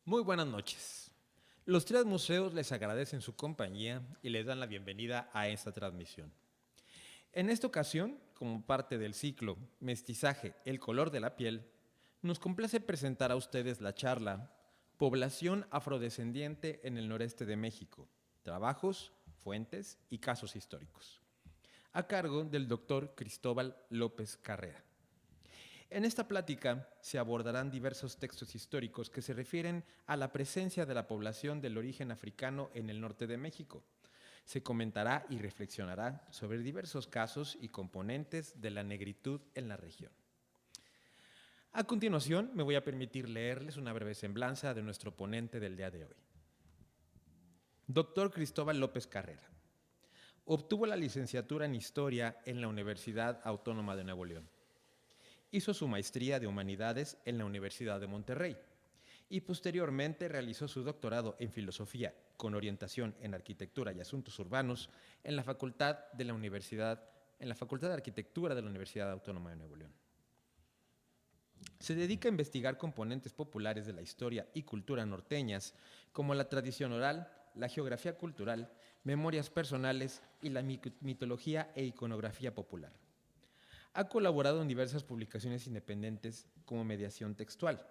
Muy buenas noches. Los tres museos les agradecen su compañía y les dan la bienvenida a esta transmisión. En esta ocasión, como parte del ciclo Mestizaje, el color de la piel, nos complace presentar a ustedes la charla Población afrodescendiente en el noreste de México, trabajos, fuentes y casos históricos, a cargo del doctor Cristóbal López Carrera. En esta plática se abordarán diversos textos históricos que se refieren a la presencia de la población del origen africano en el norte de México. Se comentará y reflexionará sobre diversos casos y componentes de la negritud en la región. A continuación, me voy a permitir leerles una breve semblanza de nuestro ponente del día de hoy. Doctor Cristóbal López Carrera. Obtuvo la licenciatura en Historia en la Universidad Autónoma de Nuevo León. Hizo su maestría de Humanidades en la Universidad de Monterrey y posteriormente realizó su doctorado en Filosofía con orientación en Arquitectura y Asuntos Urbanos en la Facultad de Arquitectura de la Universidad Autónoma de Nuevo León. Se dedica a investigar componentes populares de la historia y cultura norteñas, como la tradición oral, la geografía cultural, memorias personales y la mitología e iconografía popular. Ha colaborado en diversas publicaciones independientes como mediación textual.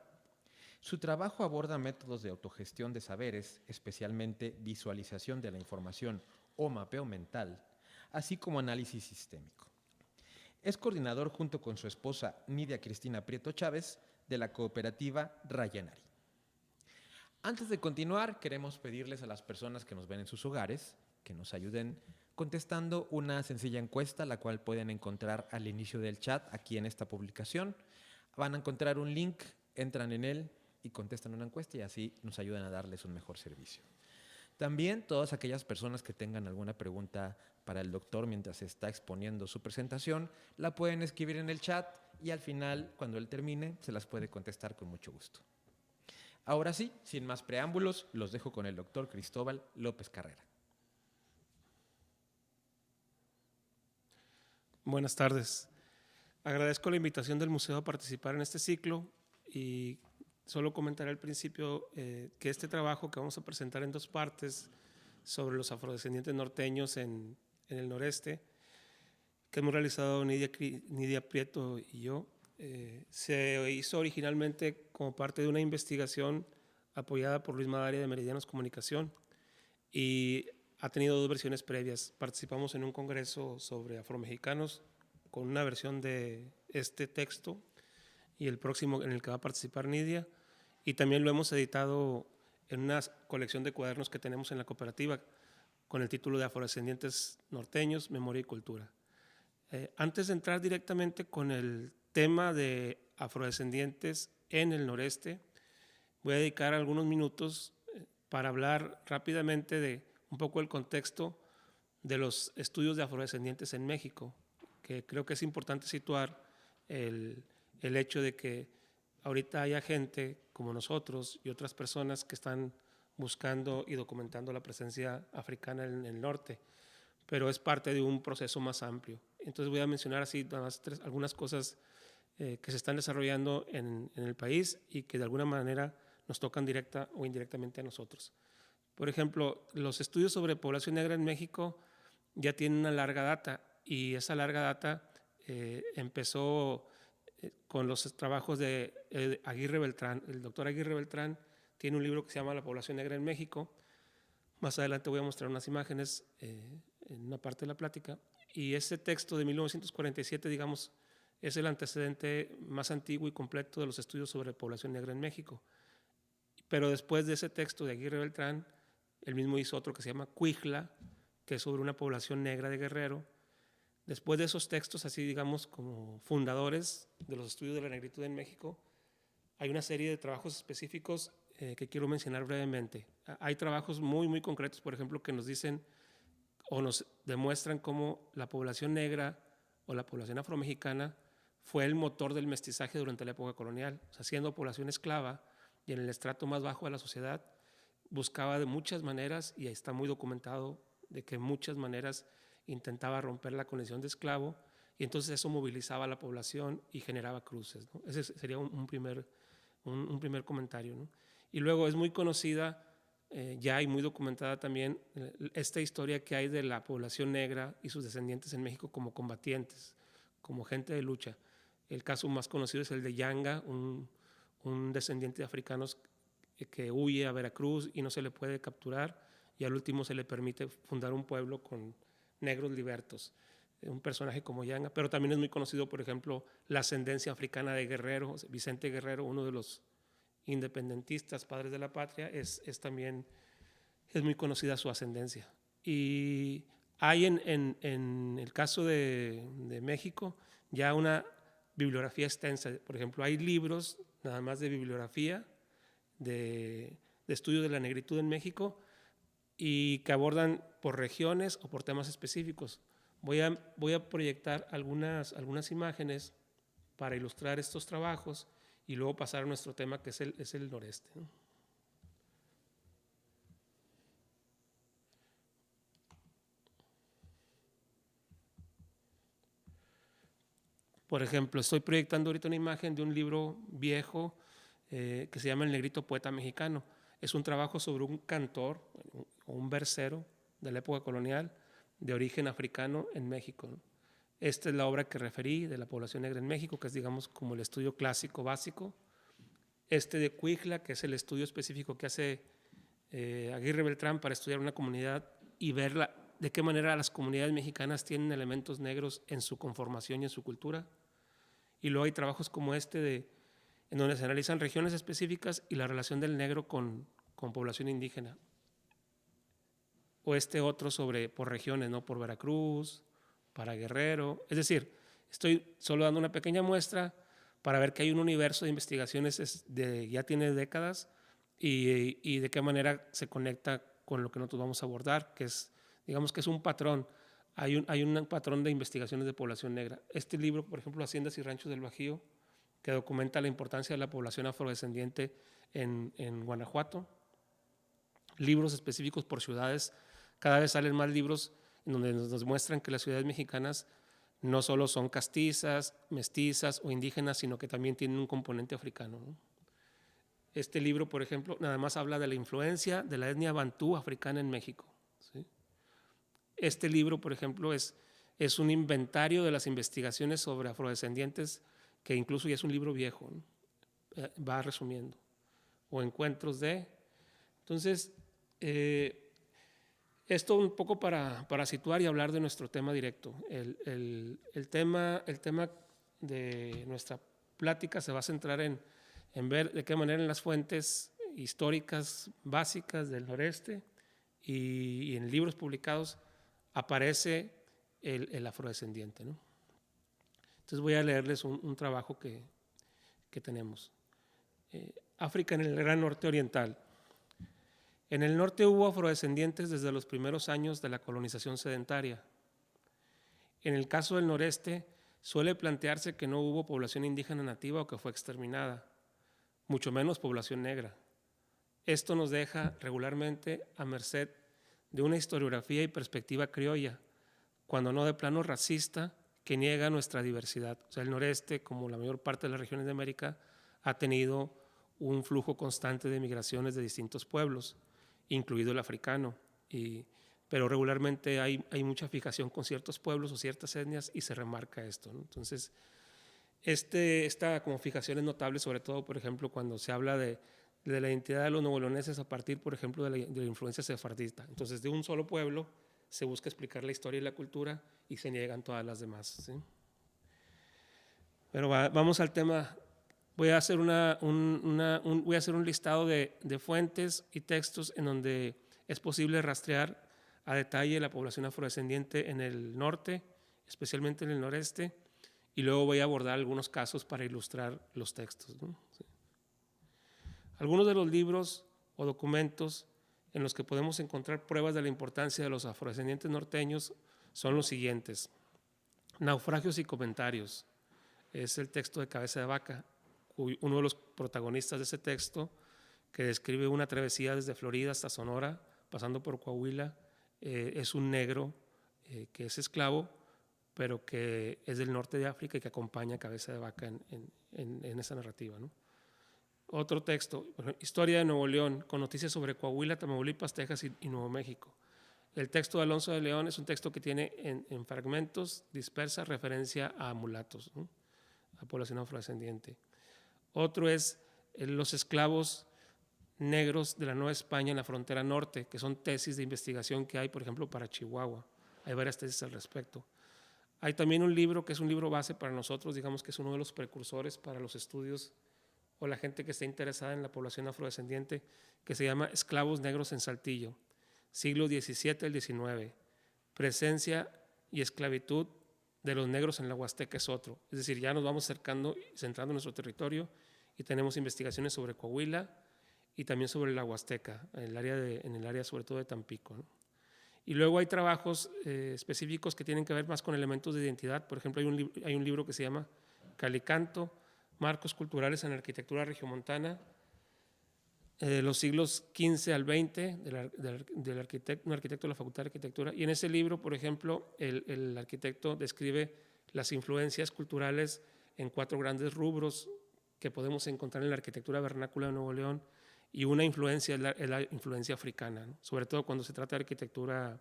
Su trabajo aborda métodos de autogestión de saberes, especialmente visualización de la información o mapeo mental, así como análisis sistémico. Es coordinador junto con su esposa Nidia Cristina Prieto Chávez de la cooperativa Rayanari. Antes de continuar, queremos pedirles a las personas que nos ven en sus hogares que nos ayuden contestando una sencilla encuesta, la cual pueden encontrar al inicio del chat aquí en esta publicación. Van a encontrar un link, entran en él y contestan una encuesta y así nos ayudan a darles un mejor servicio. También todas aquellas personas que tengan alguna pregunta para el doctor mientras está exponiendo su presentación, la pueden escribir en el chat y al final, cuando él termine, se las puede contestar con mucho gusto. Ahora sí, sin más preámbulos, los dejo con el doctor Cristóbal López Carrera. Buenas tardes. Agradezco la invitación del museo a participar en este ciclo y solo comentaré al principio que este trabajo que vamos a presentar en dos partes sobre los afrodescendientes norteños en el noreste, que hemos realizado Nidia Prieto y yo, se hizo originalmente como parte de una investigación apoyada por Luis Madaria de Meridianos Comunicación y ha tenido dos versiones previas. Participamos en un congreso sobre afromexicanos con una versión de este texto y el próximo en el que va a participar Nidia. Y también lo hemos editado en una colección de cuadernos que tenemos en la cooperativa con el título de Afrodescendientes Norteños, Memoria y Cultura. Antes de entrar directamente con el tema de afrodescendientes en el noreste, voy a dedicar algunos minutos para hablar rápidamente de un poco el contexto de los estudios de afrodescendientes en México, que creo que es importante situar el hecho de que ahorita haya gente como nosotros y otras personas que están buscando y documentando la presencia africana en el norte, pero es parte de un proceso más amplio. Entonces voy a mencionar así algunas cosas que se están desarrollando en el país y que de alguna manera nos tocan directa o indirectamente a nosotros. Por ejemplo, los estudios sobre población negra en México ya tienen una larga data y esa larga data empezó con los trabajos de Aguirre Beltrán. El doctor Aguirre Beltrán tiene un libro que se llama La población negra en México. Más adelante voy a mostrar unas imágenes en una parte de la plática. Y ese texto de 1947, digamos, es el antecedente más antiguo y completo de los estudios sobre población negra en México. Pero después de ese texto de Aguirre Beltrán, él mismo hizo otro que se llama Cuijla, que es sobre una población negra de Guerrero. Después de esos textos, así digamos, como fundadores de los estudios de la negritud en México, hay una serie de trabajos específicos que quiero mencionar brevemente. Hay trabajos muy, muy concretos, por ejemplo, que nos dicen o nos demuestran cómo la población negra o la población afromexicana fue el motor del mestizaje durante la época colonial. O sea, siendo población esclava y en el estrato más bajo de la sociedad, buscaba de muchas maneras, y está muy documentado, de que muchas maneras intentaba romper la condición de esclavo, y entonces eso movilizaba a la población y generaba cruces, ¿no? Ese sería un primer comentario, ¿no? Y luego es muy conocida ya y muy documentada también esta historia que hay de la población negra y sus descendientes en México como combatientes, como gente de lucha. El caso más conocido es el de Yanga, un descendiente de africanos que huye a Veracruz y no se le puede capturar, y al último se le permite fundar un pueblo con negros libertos. Un personaje como Yanga, pero también es muy conocido, por ejemplo, la ascendencia africana de Guerrero. Vicente Guerrero, uno de los independentistas, padres de la patria, es también, es muy conocida su ascendencia. Y hay en el caso de México ya una bibliografía extensa. Por ejemplo, hay libros nada más de bibliografía, de estudio de la negritud en México, y que abordan por regiones o por temas específicos. Voy a proyectar algunas imágenes para ilustrar estos trabajos y luego pasar a nuestro tema, que es el noreste, ¿no? Por ejemplo, estoy proyectando ahorita una imagen de un libro viejo que se llama El Negrito Poeta Mexicano. Es un trabajo sobre un cantor o un versero de la época colonial de origen africano en México, ¿no? Esta es la obra que referí de la población negra en México, que es, digamos, como el estudio clásico básico. Este de Cuijla, que es el estudio específico que hace Aguirre Beltrán para estudiar una comunidad y ver de qué manera las comunidades mexicanas tienen elementos negros en su conformación y en su cultura. Y luego hay trabajos como este en donde se analizan regiones específicas y la relación del negro con población indígena. O este otro por regiones, ¿no? Por Veracruz, para Guerrero. Es decir, estoy solo dando una pequeña muestra para ver que hay un universo de investigaciones ya tiene décadas y de qué manera se conecta con lo que nosotros vamos a abordar, que es, digamos que es un patrón. Hay un patrón de investigaciones de población negra. Este libro, por ejemplo, Haciendas y Ranchos del Bajío, que documenta la importancia de la población afrodescendiente en Guanajuato. Libros específicos por ciudades. Cada vez salen más libros en donde nos muestran que las ciudades mexicanas no solo son castizas, mestizas o indígenas, sino que también tienen un componente africano, ¿no? Este libro, por ejemplo, nada más habla de la influencia de la etnia bantú africana en México, ¿sí? Este libro, por ejemplo, es un inventario de las investigaciones sobre afrodescendientes, que incluso ya es un libro viejo, ¿no? Va resumiendo. O encuentros de... Entonces, esto un poco para situar y hablar de nuestro tema directo. El tema de nuestra plática se va a centrar en ver de qué manera en las fuentes históricas básicas del noreste y en libros publicados aparece el afrodescendiente, ¿no? Entonces voy a leerles un trabajo que tenemos. África en el Gran Norte Oriental. En el norte hubo afrodescendientes desde los primeros años de la colonización sedentaria. En el caso del noreste, suele plantearse que no hubo población indígena nativa o que fue exterminada, mucho menos población negra. Esto nos deja regularmente a merced de una historiografía y perspectiva criolla, cuando no de plano racista, que niega nuestra diversidad. O sea, el noreste, como la mayor parte de las regiones de América, ha tenido un flujo constante de migraciones de distintos pueblos, incluido el africano, pero regularmente hay mucha fijación con ciertos pueblos o ciertas etnias y se remarca esto, ¿no? Entonces, esta como fijación es notable, sobre todo, por ejemplo, cuando se habla de la identidad de los nuevoleoneses a partir, por ejemplo, de la influencia sefardista. Entonces, de un solo pueblo se busca explicar la historia y la cultura y se niegan todas las demás, ¿sí? Pero vamos al tema. Voy a hacer un listado de fuentes y textos en donde es posible rastrear a detalle la población afrodescendiente en el norte, especialmente en el noreste, y luego voy a abordar algunos casos para ilustrar los textos, ¿no? Sí. Algunos de los libros o documentos en los que podemos encontrar pruebas de la importancia de los afrodescendientes norteños son los siguientes. Naufragios y comentarios. Es el texto de Cabeza de Vaca. Uno de los protagonistas de ese texto, que describe una travesía desde Florida hasta Sonora, pasando por Coahuila, es un negro que es esclavo, pero que es del norte de África y que acompaña a Cabeza de Vaca en esa narrativa, ¿no? Otro texto, por ejemplo, Historia de Nuevo León, con noticias sobre Coahuila, Tamaulipas, Texas y Nuevo México. El texto de Alonso de León es un texto que tiene en fragmentos dispersa referencia a mulatos, ¿no? A población afrodescendiente. Otro es los esclavos negros de la Nueva España en la frontera norte, que son tesis de investigación que hay, por ejemplo, para Chihuahua. Hay varias tesis al respecto. Hay también un libro que es un libro base para nosotros, digamos que es uno de los precursores para los estudios o la gente que esté interesada en la población afrodescendiente, que se llama Esclavos Negros en Saltillo, siglo XVII al XIX. Presencia y esclavitud de los negros en la Huasteca es otro. Es decir, ya nos vamos acercando, centrando en nuestro territorio y tenemos investigaciones sobre Coahuila y también sobre la Huasteca, en el área sobre todo de Tampico, ¿no? Y luego hay trabajos específicos que tienen que ver más con elementos de identidad. Por ejemplo, hay un libro que se llama Calicanto, Marcos Culturales en la Arquitectura Regiomontana, de los siglos XV al XX, un arquitecto de la Facultad de Arquitectura. Y en ese libro, por ejemplo, el arquitecto describe las influencias culturales en 4 grandes rubros que podemos encontrar en la arquitectura vernácula de Nuevo León, y una influencia es la influencia africana, ¿no? Sobre todo cuando se trata de arquitectura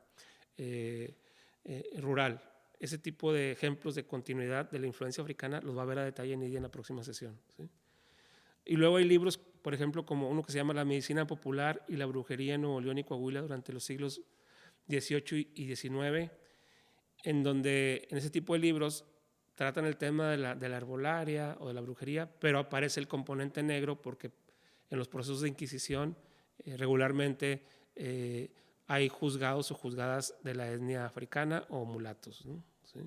rural. Ese tipo de ejemplos de continuidad de la influencia africana los va a ver a detalle Nidia en la próxima sesión, ¿sí? Y luego hay libros, por ejemplo, como uno que se llama La medicina popular y la brujería en Nuevo León y Coahuila durante los siglos XVIII y XIX, en donde en ese tipo de libros tratan el tema de la herbolaria o de la brujería, pero aparece el componente negro porque en los procesos de Inquisición regularmente hay juzgados o juzgadas de la etnia africana o mulatos, ¿no? ¿Sí?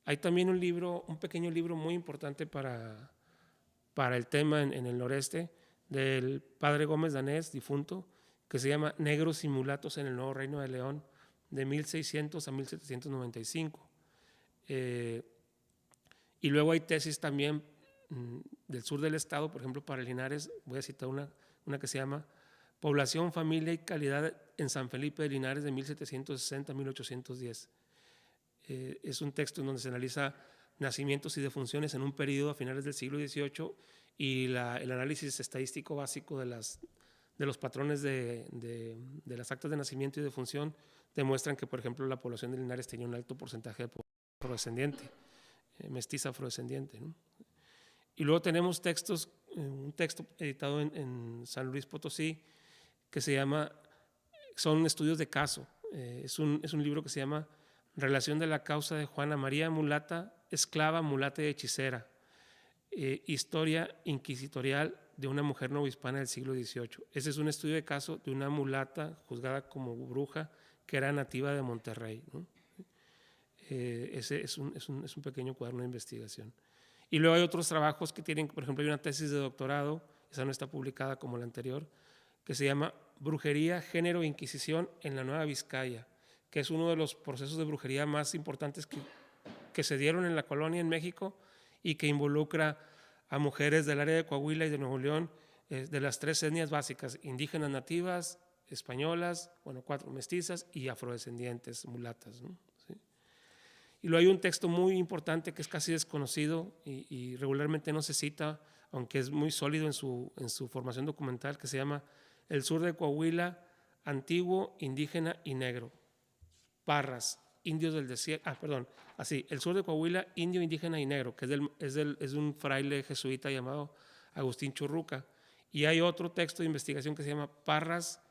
Hay también un pequeño libro muy importante para el tema en el noreste, del padre Gómez Danés, difunto, que se llama Negros y mulatos en el Nuevo Reino de León, de 1600 a 1795. Y luego hay tesis también del sur del estado, por ejemplo, para Linares, voy a citar una que se llama Población, Familia y Calidad en San Felipe de Linares de 1760 a 1810. Es un texto en donde se analiza nacimientos y defunciones en un periodo a finales del siglo XVIII y el análisis estadístico básico de los patrones de las actas de nacimiento y defunción demuestran que, por ejemplo, la población de Linares tenía un alto porcentaje de población afrodescendiente, mestiza afrodescendiente, ¿no? Y luego tenemos un texto editado en San Luis Potosí que se llama, son estudios de caso, es un libro que se llama Relación de la causa de Juana María Mulata, esclava, mulata y hechicera, historia inquisitorial de una mujer novohispana del siglo XVIII. Ese es un estudio de caso de una mulata juzgada como bruja que era nativa de Monterrey, ¿no? Ese es un pequeño cuaderno de investigación. Y luego hay otros trabajos que tienen, por ejemplo, hay una tesis de doctorado, esa no está publicada como la anterior, que se llama Brujería, Género e Inquisición en la Nueva Vizcaya, que es uno de los procesos de brujería más importantes que se dieron en la colonia en México y que involucra a mujeres del área de Coahuila y de Nuevo León, de las 3 etnias básicas, indígenas nativas, españolas, 4 mestizas y afrodescendientes, mulatas, ¿no? ¿Sí? Y luego hay un texto muy importante que es casi desconocido y regularmente no se cita, aunque es muy sólido en su formación documental, que se llama El sur de Coahuila, antiguo, indígena y negro. Parras, indios del desierto, el sur de Coahuila, indio, indígena y negro, que es de un fraile jesuita llamado Agustín Churruca. Y hay otro texto de investigación que se llama Parras,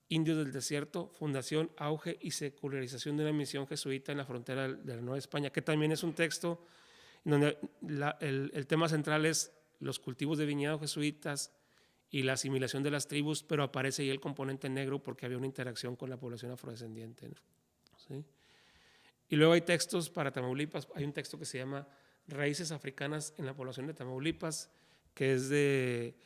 indios del desierto, fundación, auge y secularización de una misión jesuita en la frontera de la Nueva España, que también es un texto en donde el tema central es los cultivos de viñedo jesuitas y la asimilación de las tribus, pero aparece ahí el componente negro porque había una interacción con la población afrodescendiente, ¿no? ¿Sí? Y luego hay textos para Tamaulipas, hay un texto que se llama Raíces africanas en la población de Tamaulipas, que es de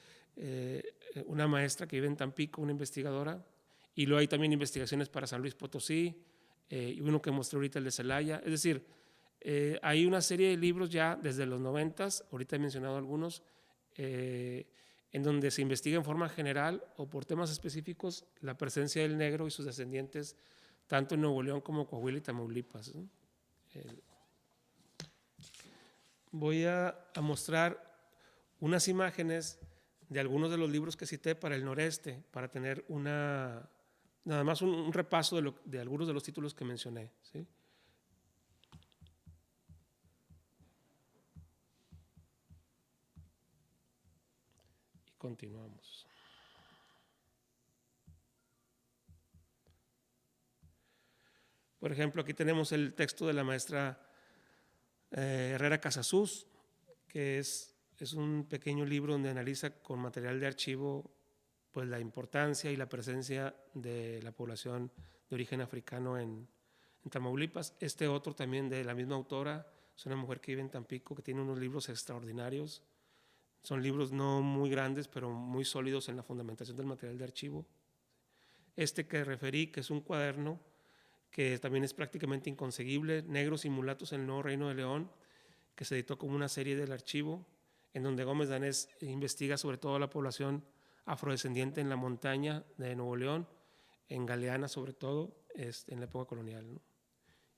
una maestra que vive en Tampico, una investigadora, y luego hay también investigaciones para San Luis Potosí, y uno que mostré ahorita, el de Celaya. Es decir, hay una serie de libros ya desde los 90s, ahorita he mencionado algunos, en donde se investiga en forma general o por temas específicos la presencia del negro y sus descendientes tanto en Nuevo León como Coahuila y Tamaulipas, ¿no? Voy a mostrar unas imágenes de algunos de los libros que cité para el noreste, para tener nada más un repaso de algunos de los títulos que mencioné, ¿sí? Y continuamos. Por ejemplo, aquí tenemos el texto de la maestra Herrera Casasus, que es un pequeño libro donde analiza con material de archivo pues, la importancia y la presencia de la población de origen africano en Tamaulipas. Este otro también de la misma autora, es una mujer que vive en Tampico, que tiene unos libros extraordinarios. Son libros no muy grandes, pero muy sólidos en la fundamentación del material de archivo. Este que referí, que es un cuaderno, que también es prácticamente inconseguible, Negros y Mulatos en el Nuevo Reino de León, que se editó como una serie del archivo, en donde Gómez Danés investiga sobre todo la población afrodescendiente en la montaña de Nuevo León, en Galeana sobre todo, en la época colonial, ¿no?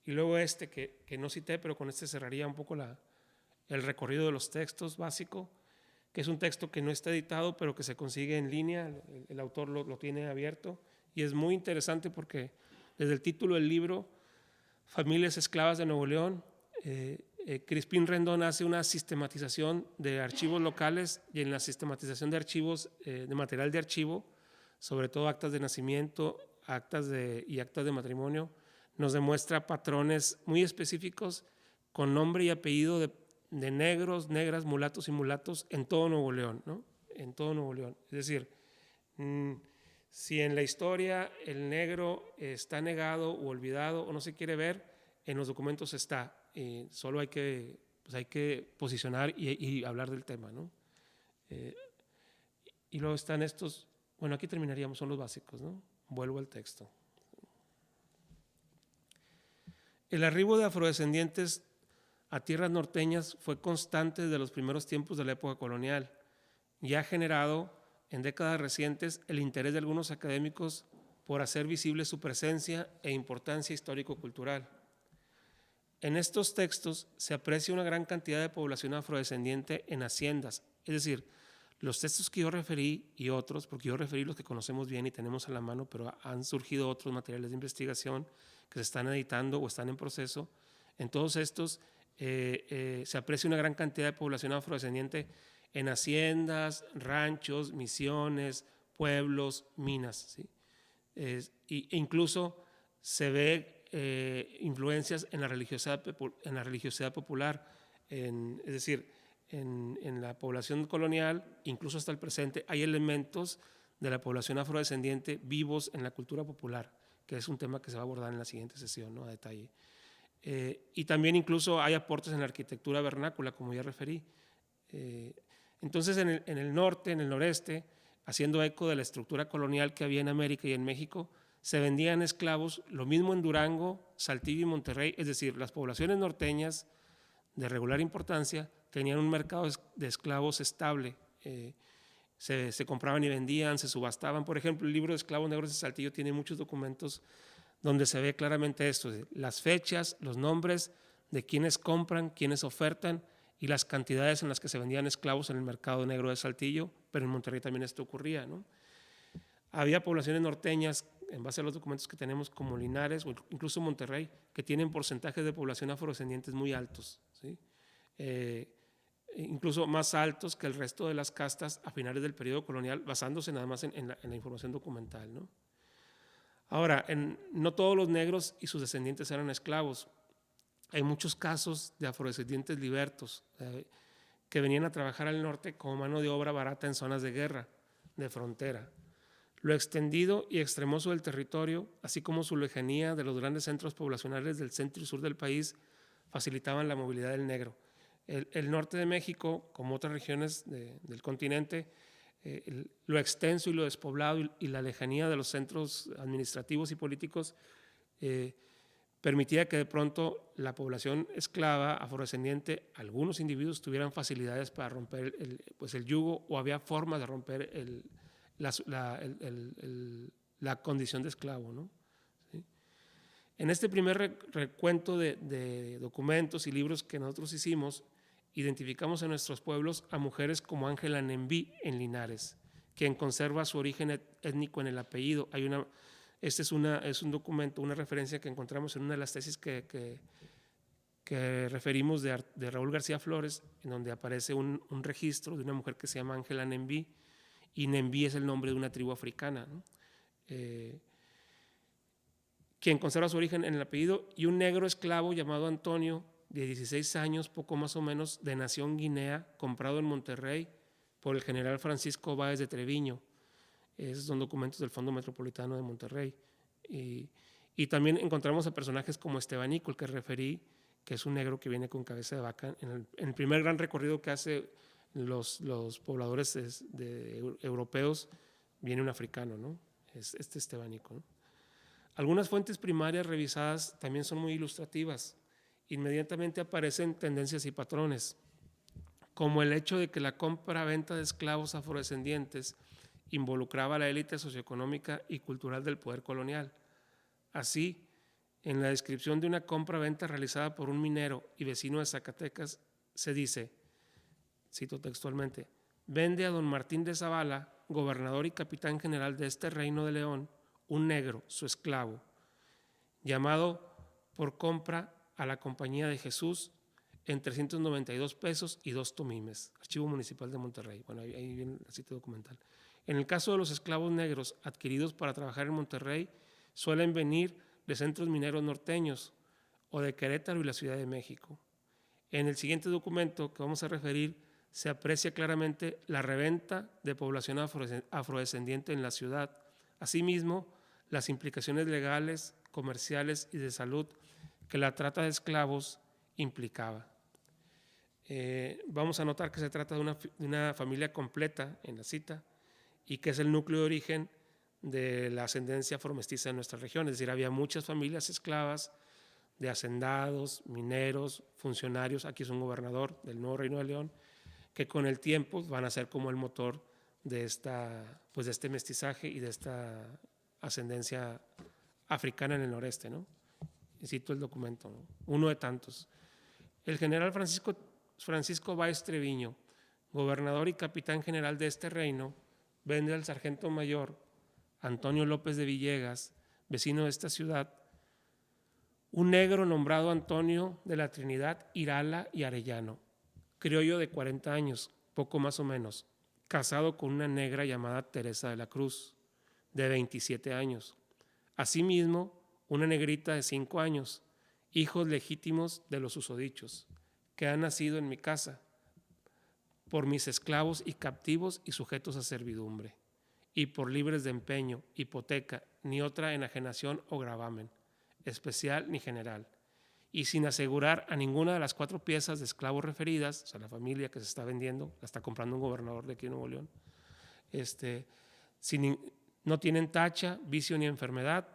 Y luego que no cité, pero con este cerraría un poco el recorrido de los textos básico, que es un texto que no está editado, pero que se consigue en línea, el autor lo tiene abierto, y es muy interesante porque desde el título del libro, Familias Esclavas de Nuevo León, Crispín Rendón hace una sistematización de archivos locales y en la sistematización de archivos, de material de archivo, sobre todo actas de nacimiento, y actas de matrimonio, nos demuestra patrones muy específicos con nombre y apellido de negros, negras, mulatos y mulatos en todo Nuevo León, ¿no? En todo Nuevo León. Es decir, si en la historia el negro está negado o olvidado o no se quiere ver, en los documentos está. Solo hay que posicionar y hablar del tema, ¿no? Y luego están estos, bueno, aquí terminaríamos, son los básicos, ¿no? Vuelvo al texto. El arribo de afrodescendientes a tierras norteñas fue constante desde los primeros tiempos de la época colonial y ha generado en décadas recientes el interés de algunos académicos por hacer visible su presencia e importancia histórico-cultural. En estos textos se aprecia una gran cantidad de población afrodescendiente en haciendas, es decir, los textos que yo referí y otros, porque yo referí los que conocemos bien y tenemos a la mano, pero han surgido otros materiales de investigación que se están editando o están en proceso. En todos estos se aprecia una gran cantidad de población afrodescendiente en haciendas, ranchos, misiones, pueblos, minas, ¿sí? E incluso se ve influencias en la religiosidad popular, es decir, en la población colonial, incluso hasta el presente, hay elementos de la población afrodescendiente vivos en la cultura popular, que es un tema que se va a abordar en la siguiente sesión, ¿no? A detalle. Y también incluso hay aportes en la arquitectura vernácula, como ya referí. Entonces, en el norte, en el noreste, haciendo eco de la estructura colonial que había en América y en México, se vendían esclavos, lo mismo en Durango, Saltillo y Monterrey, es decir, las poblaciones norteñas de regular importancia tenían un mercado de esclavos estable. Se compraban y vendían, se subastaban. Por ejemplo, el libro de Esclavos Negros de Saltillo tiene muchos documentos donde se ve claramente esto, las fechas, los nombres de quienes compran, quienes ofertan y las cantidades en las que se vendían esclavos en el mercado negro de Saltillo, pero en Monterrey también esto ocurría, ¿no? Había poblaciones norteñas, en base a los documentos que tenemos, como Linares o incluso Monterrey, que tienen porcentajes de población afrodescendientes muy altos, ¿sí? Incluso más altos que el resto de las castas a finales del periodo colonial, basándose nada más en la información documental, ¿no? Ahora, no todos los negros y sus descendientes eran esclavos. Hay muchos casos de afrodescendientes libertos que venían a trabajar al norte como mano de obra barata en zonas de guerra, de frontera. Lo extendido y extremoso del territorio, así como su lejanía de los grandes centros poblacionales del centro y sur del país, facilitaban la movilidad del negro. El norte de México, como otras regiones del continente, lo extenso y lo despoblado y la lejanía de los centros administrativos y políticos permitía que de pronto la población esclava afrodescendiente, algunos individuos tuvieran facilidades para romper el yugo, o había formas de romper la condición de esclavo, ¿no? ¿Sí? En este primer recuento de documentos y libros que nosotros hicimos identificamos en nuestros pueblos a mujeres como Ángela Nembí en Linares, quien conserva su origen étnico en el apellido. Este es un documento, una referencia que encontramos en una de las tesis que referimos de Raúl García Flores, en donde aparece un registro de una mujer que se llama Ángela Nembí, y Nembí es el nombre de una tribu africana, ¿no? Quien conserva su origen en el apellido, y un negro esclavo llamado Antonio, de 16 años, poco más o menos, de nación guinea, comprado en Monterrey por el general Francisco Báez de Treviño. Esos son documentos del Fondo Metropolitano de Monterrey. Y también encontramos a personajes como Estebanico, el que referí, que es un negro que viene con cabeza de vaca. En el primer gran recorrido que hace los pobladores europeos, viene un africano, ¿no? Es Estebanico, ¿no? Algunas fuentes primarias revisadas también son muy ilustrativas. Inmediatamente aparecen tendencias y patrones, como el hecho de que la compra-venta de esclavos afrodescendientes involucraba a la élite socioeconómica y cultural del poder colonial. Así, en la descripción de una compra-venta realizada por un minero y vecino de Zacatecas, se dice, cito textualmente, vende a don Martín de Zavala, gobernador y capitán general de este reino de León, un negro, su esclavo, llamado por compra a la Compañía de Jesús en 392 pesos y 2 tomimes. Archivo Municipal de Monterrey. Bueno, ahí viene el sitio documental. En el caso de los esclavos negros adquiridos para trabajar en Monterrey, suelen venir de centros mineros norteños o de Querétaro y la Ciudad de México. En el siguiente documento que vamos a referir, se aprecia claramente la reventa de población afrodescendiente en la ciudad. Asimismo, las implicaciones legales, comerciales y de salud que la trata de esclavos implicaba. Vamos a notar que se trata de una familia completa en la cita y que es el núcleo de origen de la ascendencia afromestiza en nuestra región. Es decir, había muchas familias esclavas de hacendados, mineros, funcionarios. Aquí es un gobernador del Nuevo Reino de León, que con el tiempo van a ser como el motor de este mestizaje y de esta ascendencia africana en el noreste, ¿no? Y cito el documento, ¿no? Uno de tantos. El general Francisco Báez Treviño, gobernador y capitán general de este reino, vende al sargento mayor Antonio López de Villegas, vecino de esta ciudad, un negro nombrado Antonio de la Trinidad Irala y Arellano, criollo de 40 años, poco más o menos, casado con una negra llamada Teresa de la Cruz, de 27 años. Asimismo, una negrita de 5 años, hijos legítimos de los susodichos, que han nacido en mi casa, por mis esclavos y captivos y sujetos a servidumbre, y por libres de empeño, hipoteca, ni otra enajenación o gravamen, especial ni general, y sin asegurar a ninguna de las 4 piezas de esclavos referidas, o sea, la familia que se está vendiendo, la está comprando un gobernador de aquí en Nuevo León, no tienen tacha, vicio ni enfermedad,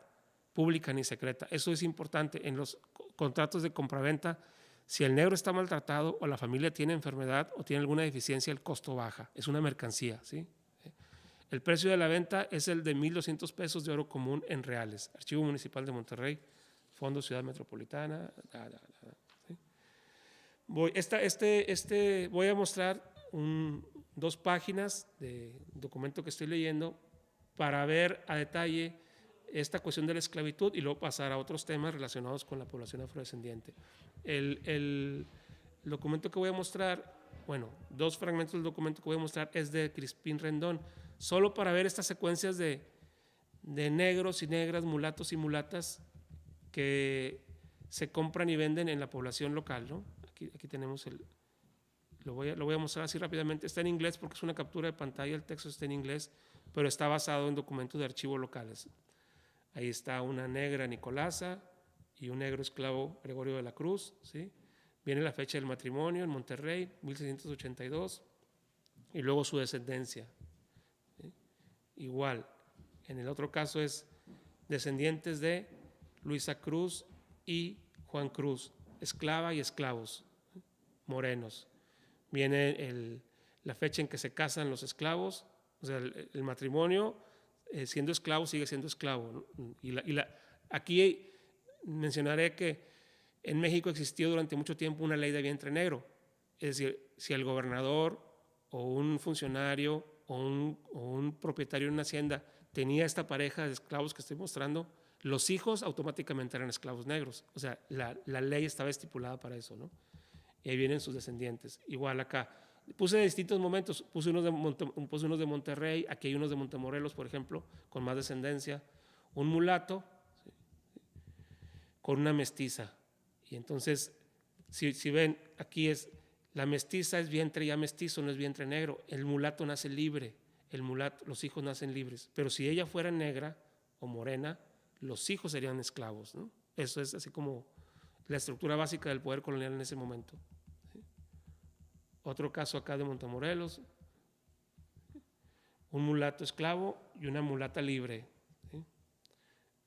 pública ni secreta. Eso es importante. En los contratos de compraventa, si el negro está maltratado o la familia tiene enfermedad o tiene alguna deficiencia, el costo baja. Es una mercancía, ¿sí? El precio de la venta es el de 1,200 pesos de oro común en reales. Archivo Municipal de Monterrey, Fondo Ciudad Metropolitana. ¿Sí? Voy a mostrar 2 páginas de documento que estoy leyendo para ver a detalle esta cuestión de la esclavitud y luego pasar a otros temas relacionados con la población afrodescendiente. El documento que voy a mostrar, 2 fragmentos del documento que voy a mostrar es de Crispín Rendón, solo para ver estas secuencias de negros y negras, mulatos y mulatas que se compran y venden en la población local, ¿no? Aquí tenemos lo voy a mostrar así rápidamente. Está en inglés porque es una captura de pantalla, el texto está en inglés, pero está basado en documentos de archivo locales. Ahí está una negra Nicolasa y un negro esclavo Gregorio de la Cruz, ¿sí? Viene la fecha del matrimonio en Monterrey, 1682, y luego su descendencia, ¿sí? Igual, en el otro caso es descendientes de Luisa Cruz y Juan Cruz, esclava y esclavos, ¿sí? Morenos. Viene la fecha en que se casan los esclavos, o sea, el matrimonio, siendo esclavo, sigue siendo esclavo, ¿no? Aquí mencionaré que en México existió durante mucho tiempo una ley de vientre negro. Es decir, si el gobernador o un funcionario o un propietario de una hacienda tenía esta pareja de esclavos que estoy mostrando, los hijos automáticamente eran esclavos negros. O sea, la ley estaba estipulada para eso, ¿no? Y ahí vienen sus descendientes. Igual acá. Puse de distintos momentos, puse unos de Monterrey, aquí hay unos de Montemorelos, por ejemplo, con más descendencia. Un mulato con una mestiza. Y entonces, si ven, aquí es, la mestiza es vientre ya mestizo, no es vientre negro. El mulato nace libre, los hijos nacen libres. Pero si ella fuera negra o morena, los hijos serían esclavos, ¿no? Eso es así como la estructura básica del poder colonial en ese momento. Otro caso acá de Montemorelos, un mulato esclavo y una mulata libre. ¿Sí?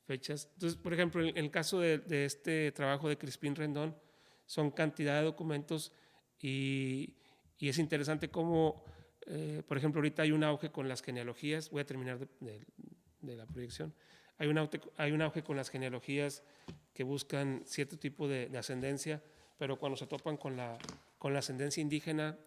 Fechas. Entonces, por ejemplo, en el caso de este trabajo de Crispín Rendón, son cantidad de documentos y es interesante cómo, por ejemplo, ahorita hay un auge con las genealogías. Voy a terminar de la proyección. Hay un auge con las genealogías que buscan cierto tipo de ascendencia, pero cuando se topan con la ascendencia indígena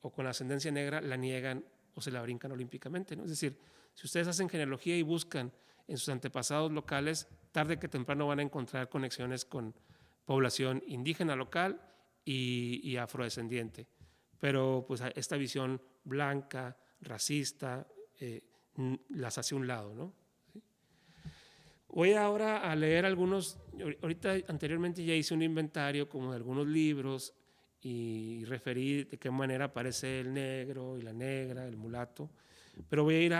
o con la ascendencia negra, la niegan o se la brincan olímpicamente, ¿no? Es decir, si ustedes hacen genealogía y buscan en sus antepasados locales, tarde que temprano van a encontrar conexiones con población indígena local y afrodescendiente. Pero pues esta visión blanca, racista, las hace a un lado, ¿no? ¿Sí? Voy ahora a leer algunos, ahorita anteriormente ya hice un inventario como de algunos libros y referí de qué manera aparece el negro y la negra, el mulato, pero voy a ir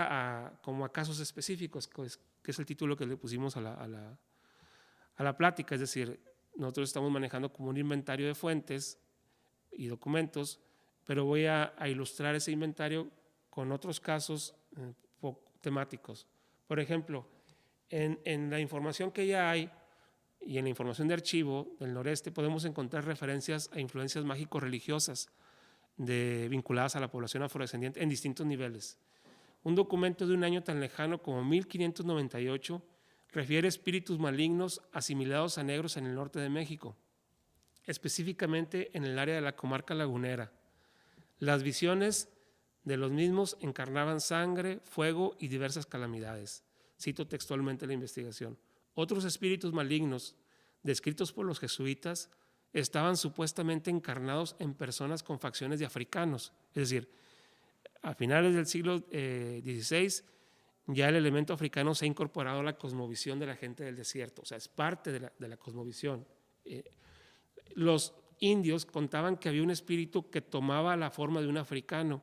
como a casos específicos, que es el título que le pusimos a la plática. Es decir, nosotros estamos manejando como un inventario de fuentes y documentos, pero voy a ilustrar ese inventario con otros casos temáticos. Por ejemplo, en la información que ya hay y en la información de archivo del noreste podemos encontrar referencias a influencias mágico-religiosas vinculadas a la población afrodescendiente en distintos niveles. Un documento de un año tan lejano como 1598 refiere espíritus malignos asimilados a negros en el norte de México, específicamente en el área de la comarca lagunera. Las visiones de los mismos encarnaban sangre, fuego y diversas calamidades. Cito textualmente la investigación. Otros espíritus malignos, descritos por los jesuitas, estaban supuestamente encarnados en personas con facciones de africanos. Es decir, a finales del siglo XVI, ya el elemento africano se ha incorporado a la cosmovisión de la gente del desierto. O sea, es parte de la cosmovisión. Los indios contaban que había un espíritu que tomaba la forma de un africano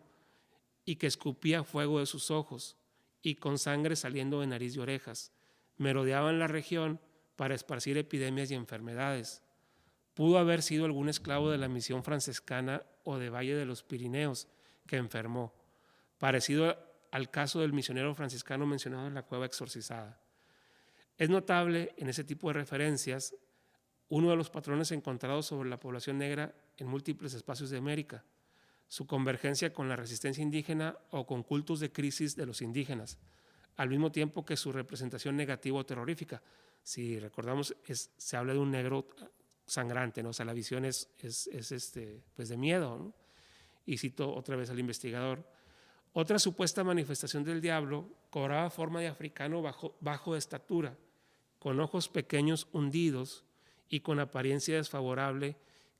y que escupía fuego de sus ojos y con sangre saliendo de nariz y orejas. Merodeaban la región para esparcir epidemias y enfermedades. Pudo haber sido algún esclavo de la misión franciscana o de Valle de los Pirineos que enfermó, parecido al caso del misionero franciscano mencionado en la cueva exorcizada. Es notable en ese tipo de referencias uno de los patrones encontrados sobre la población negra en múltiples espacios de América, su convergencia con la resistencia indígena o con cultos de crisis de los indígenas, al mismo tiempo que su representación negativa o terrorífica. Si recordamos, se habla de un negro sangrante, ¿no? O sea, la visión es pues de miedo, ¿no? Y cito otra vez al investigador. Otra supuesta manifestación del diablo cobraba forma de africano bajo de estatura, con ojos pequeños hundidos y con apariencia desfavorable,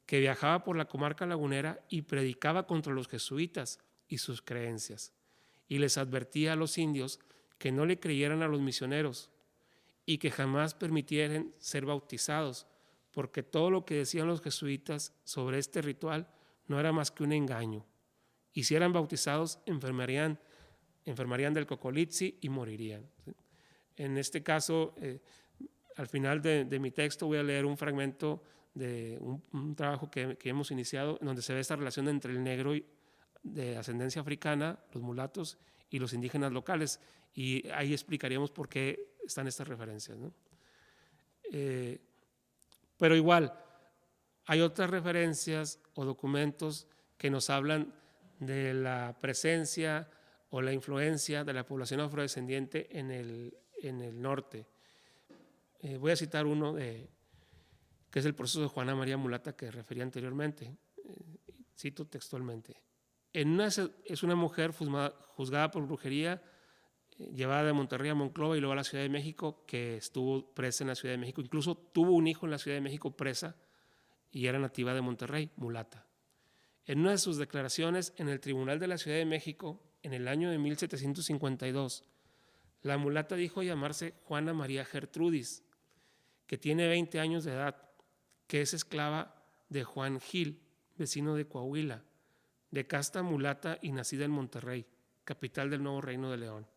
que viajaba por la comarca lagunera y predicaba contra los jesuitas y sus creencias, y les advertía a los indios que no le creyeran a los misioneros y que jamás permitieran ser bautizados, porque todo lo que decían los jesuitas sobre este ritual no era más que un engaño, y si eran bautizados enfermarían del cocolitzi y morirían. En este caso, al final de mi texto voy a leer un fragmento de un trabajo que hemos iniciado, en donde se ve esta relación entre el negro de ascendencia africana, los mulatos, y los indígenas locales, y ahí explicaríamos por qué están estas referencias, ¿no? Pero igual, hay otras referencias o documentos que nos hablan de la presencia o la influencia de la población afrodescendiente en el norte. Voy a citar uno que es el proceso de Juana María Mulata que refería anteriormente. cito textualmente, es una mujer juzgada por brujería, llevada de Monterrey a Monclova y luego a la Ciudad de México, que estuvo presa en la Ciudad de México, incluso tuvo un hijo en la Ciudad de México presa y era nativa de Monterrey, mulata. En una de sus declaraciones en el Tribunal de la Ciudad de México, en el año de 1752, la mulata dijo llamarse Juana María Gertrudis, que tiene 20 años de edad, que es esclava de Juan Gil, vecino de Coahuila, de casta mulata y nacida en Monterrey, capital del Nuevo Reino de León,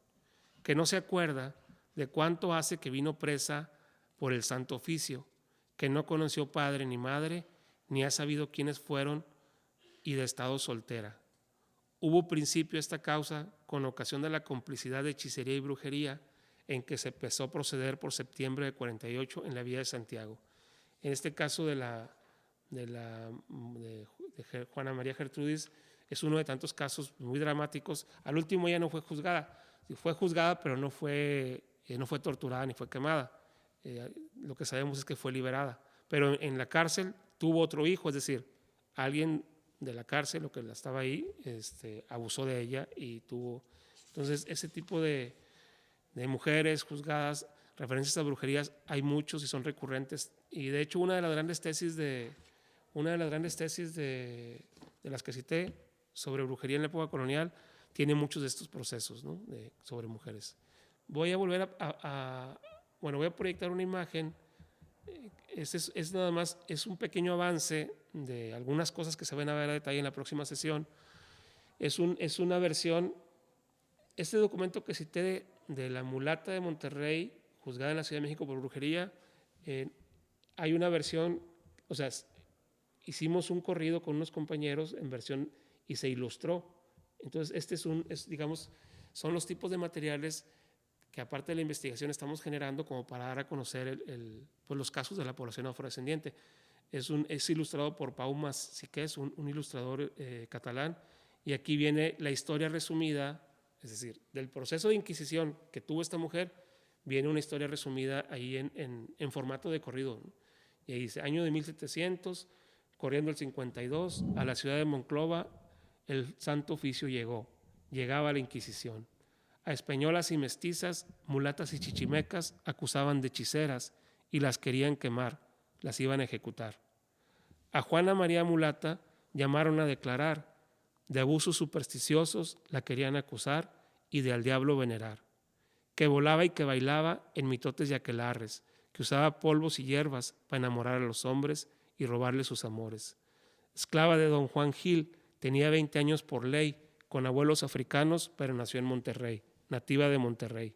que no se acuerda de cuánto hace que vino presa por el Santo Oficio, que no conoció padre ni madre, ni ha sabido quiénes fueron y de estado soltera. Hubo principio a esta causa con ocasión de la complicidad de hechicería y brujería en que se empezó a proceder por septiembre de 48 en la villa de Santiago. En este caso de Juana María Gertrudis es uno de tantos casos muy dramáticos. Al último ella no fue juzgada. Fue juzgada, pero no fue torturada ni fue quemada. Lo que sabemos es que fue liberada. Pero en la cárcel tuvo otro hijo, es decir, alguien de la cárcel, lo que estaba ahí, abusó de ella y tuvo... Entonces, ese tipo de mujeres juzgadas, referencias a brujerías, hay muchos y son recurrentes. Y de hecho, una de las grandes tesis de las que cité sobre brujería en la época colonial tiene muchos de estos procesos, ¿no? Sobre mujeres. Voy a volver voy a proyectar una imagen. Es nada más, es un pequeño avance de algunas cosas que se van a ver a detalle en la próxima sesión. Es una versión, este documento que cité de la mulata de Monterrey, juzgada en la Ciudad de México por brujería, hay una versión, o sea, hicimos un corrido con unos compañeros en versión y se ilustró. Entonces, digamos, son los tipos de materiales que aparte de la investigación estamos generando como para dar a conocer pues los casos de la población afrodescendiente. Es ilustrado por Pau Massiqués, un ilustrador catalán, y aquí viene la historia resumida, es decir, del proceso de Inquisición que tuvo esta mujer, viene una historia resumida ahí en formato de corrido, ¿no? Y ahí dice, año de 1700, corriendo el 52, a la ciudad de Monclova, el Santo Oficio llegaba la Inquisición. A españolas y mestizas, mulatas y chichimecas acusaban de hechiceras y las querían quemar, las iban a ejecutar. A Juana María Mulata llamaron a declarar, de abusos supersticiosos la querían acusar y de al diablo venerar, que volaba y que bailaba en mitotes y aquelarres, que usaba polvos y hierbas para enamorar a los hombres y robarles sus amores. Esclava de don Juan Gil, tenía 20 años por ley, con abuelos africanos, pero nació en Monterrey, nativa de Monterrey.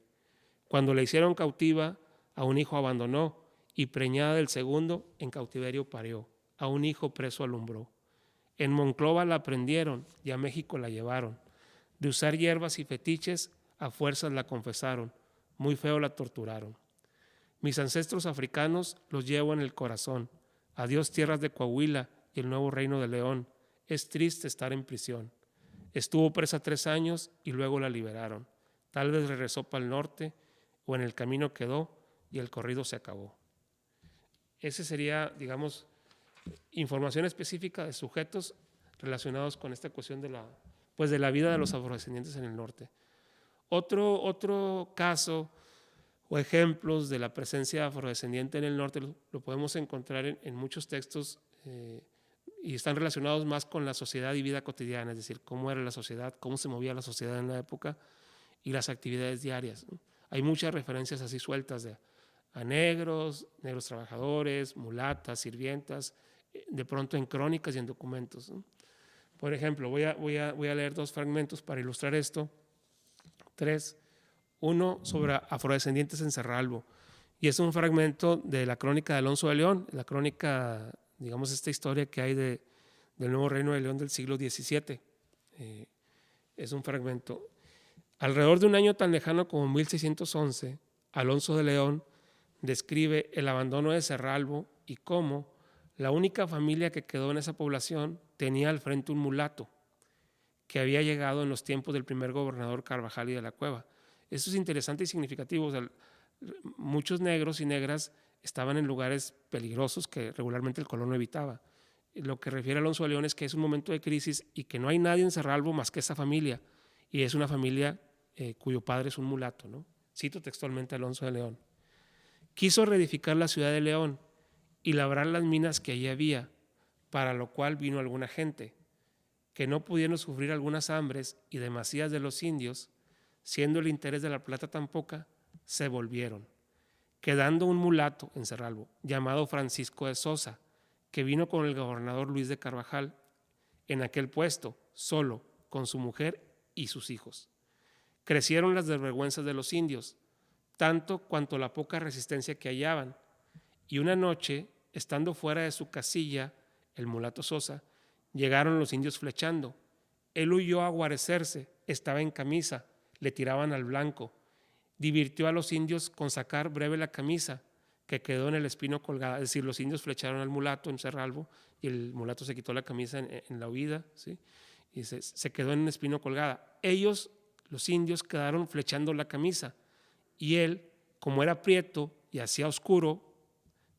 Cuando la hicieron cautiva, a un hijo abandonó y preñada del segundo, en cautiverio parió, a un hijo preso alumbró. En Monclova la prendieron y a México la llevaron. De usar hierbas y fetiches, a fuerzas la confesaron, muy feo la torturaron. Mis ancestros africanos los llevo en el corazón. Adiós tierras de Coahuila y el nuevo reino de León. Es triste estar en prisión. Estuvo presa 3 años y luego la liberaron. Tal vez regresó para el norte o en el camino quedó y el corrido se acabó. Ese sería, digamos, información específica de sujetos relacionados con esta cuestión de la vida de los afrodescendientes en el norte. Otro caso o ejemplos de la presencia afrodescendiente en el norte lo podemos encontrar en muchos textos y están relacionados más con la sociedad y vida cotidiana, es decir, cómo era la sociedad, cómo se movía la sociedad en la época y las actividades diarias, ¿no? Hay muchas referencias así sueltas a negros trabajadores, mulatas, sirvientas, de pronto en crónicas y en documentos, ¿no? Por ejemplo, voy a leer 2 fragmentos para ilustrar esto, 3. Uno sobre afrodescendientes en Cerralbo, y es un fragmento de la crónica de Alonso de León, la crónica, digamos, esta historia que hay del nuevo reino de León del siglo XVII. Es un fragmento. Alrededor de un año tan lejano como 1611, Alonso de León describe el abandono de Cerralbo y cómo la única familia que quedó en esa población tenía al frente un mulato que había llegado en los tiempos del primer gobernador Carvajal y de la Cueva. Eso es interesante y significativo. O sea, muchos negros y negras estaban en lugares peligrosos que regularmente el colono evitaba. Lo que refiere Alonso de León es que es un momento de crisis y que no hay nadie en Cerralbo más que esa familia, y es una familia cuyo padre es un mulato, ¿no? Cito textualmente a Alonso de León. Quiso reedificar la ciudad de León y labrar las minas que allí había, para lo cual vino alguna gente, que no pudieron sufrir algunas hambres y demasías de los indios, siendo el interés de la plata tan poca, se volvieron, quedando un mulato en Cerralbo, llamado Francisco de Sosa, que vino con el gobernador Luis de Carvajal en aquel puesto, solo, con su mujer y sus hijos. Crecieron las desvergüenzas de los indios, tanto cuanto la poca resistencia que hallaban, y una noche, estando fuera de su casilla, el mulato Sosa, llegaron los indios flechando. Él huyó a guarecerse, estaba en camisa, le tiraban al blanco. Divirtió a los indios con sacar breve la camisa, que quedó en el espino colgada. Es decir, los indios flecharon al mulato en Cerralbo y el mulato se quitó la camisa en la huida, ¿sí? Y se quedó en un espino colgada. Ellos, los indios, quedaron flechando la camisa y él, como era prieto y hacía oscuro,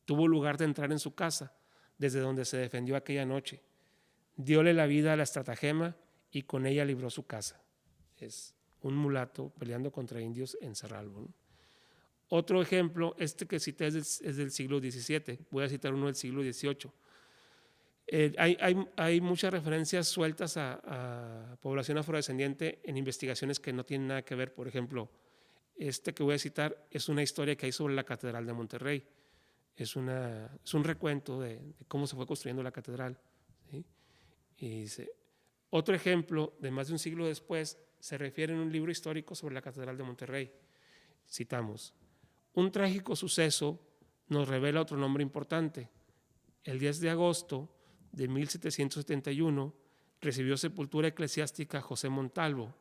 tuvo lugar de entrar en su casa, desde donde se defendió aquella noche. Diole la vida a la estratagema y con ella libró su casa. Es un mulato peleando contra indios en Cerralbo, ¿no? Otro ejemplo, este que cité es del siglo XVII, voy a citar uno del siglo XVIII. Hay muchas referencias sueltas a población afrodescendiente en investigaciones que no tienen nada que ver. Por ejemplo, este que voy a citar es una historia que hay sobre la Catedral de Monterrey. Es un recuento de cómo se fue construyendo la catedral, ¿sí? Y otro ejemplo, de más de un siglo después, se refiere en un libro histórico sobre la Catedral de Monterrey. Citamos: un trágico suceso nos revela otro nombre importante. El 10 de agosto de 1771 recibió sepultura eclesiástica José Montalvo,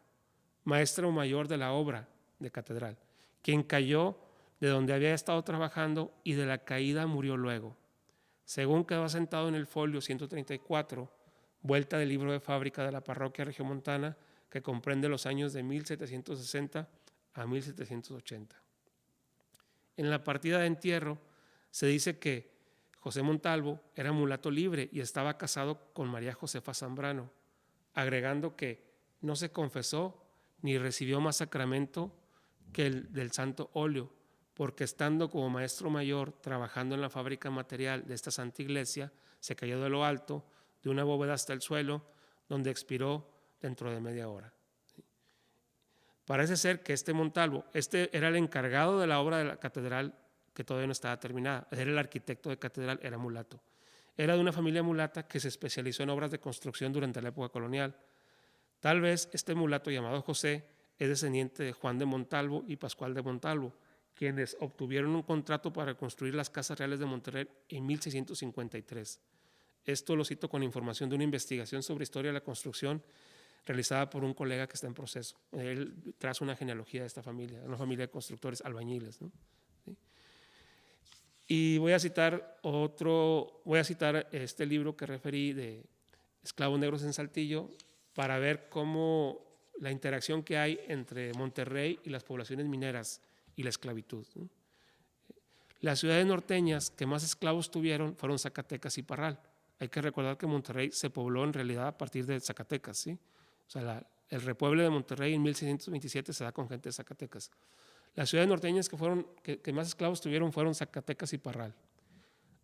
maestro mayor de la obra de catedral, quien cayó de donde había estado trabajando y de la caída murió luego. Según quedó asentado en el folio 134, vuelta del libro de fábrica de la parroquia regiomontana, que comprende los años de 1760 a 1780. En la partida de entierro se dice que José Montalvo era mulato libre y estaba casado con María Josefa Zambrano, agregando que no se confesó ni recibió más sacramento que el del santo óleo, porque estando como maestro mayor trabajando en la fábrica material de esta santa iglesia, se cayó de lo alto, de una bóveda hasta el suelo, donde expiró dentro de media hora. Parece ser que este Montalvo, era el encargado de la obra de la catedral que todavía no estaba terminada. Era el arquitecto de catedral, era mulato. Era de una familia mulata que se especializó en obras de construcción durante la época colonial. Tal vez este mulato llamado José es descendiente de Juan de Montalvo y Pascual de Montalvo, quienes obtuvieron un contrato para construir las casas reales de Monterrey en 1653. Esto lo cito con información de una investigación sobre historia de la construcción realizada por un colega que está en proceso. Él traza una genealogía de esta familia, una familia de constructores albañiles, ¿no? ¿Sí? Y voy a citar este libro que referí de Esclavos Negros en Saltillo para ver cómo la interacción que hay entre Monterrey y las poblaciones mineras y la esclavitud, ¿no? Las ciudades norteñas que más esclavos tuvieron fueron Zacatecas y Parral. Hay que recordar que Monterrey se pobló en realidad a partir de Zacatecas, ¿sí? O sea, el repueble de Monterrey en 1627 se da con gente de Zacatecas. Las ciudades norteñas que más esclavos tuvieron fueron Zacatecas y Parral.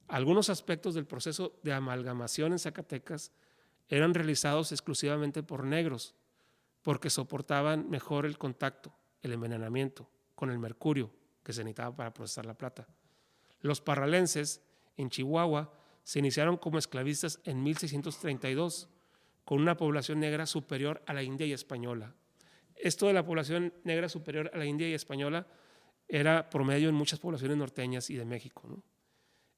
Algunos aspectos del proceso de amalgamación en Zacatecas eran realizados exclusivamente por negros, porque soportaban mejor el contacto, el envenenamiento con el mercurio que se necesitaba para procesar la plata. Los parralenses en Chihuahua se iniciaron como esclavistas en 1632, con una población negra superior a la india y española. Esto de la población negra superior a la india y española era promedio en muchas poblaciones norteñas y de México, ¿no?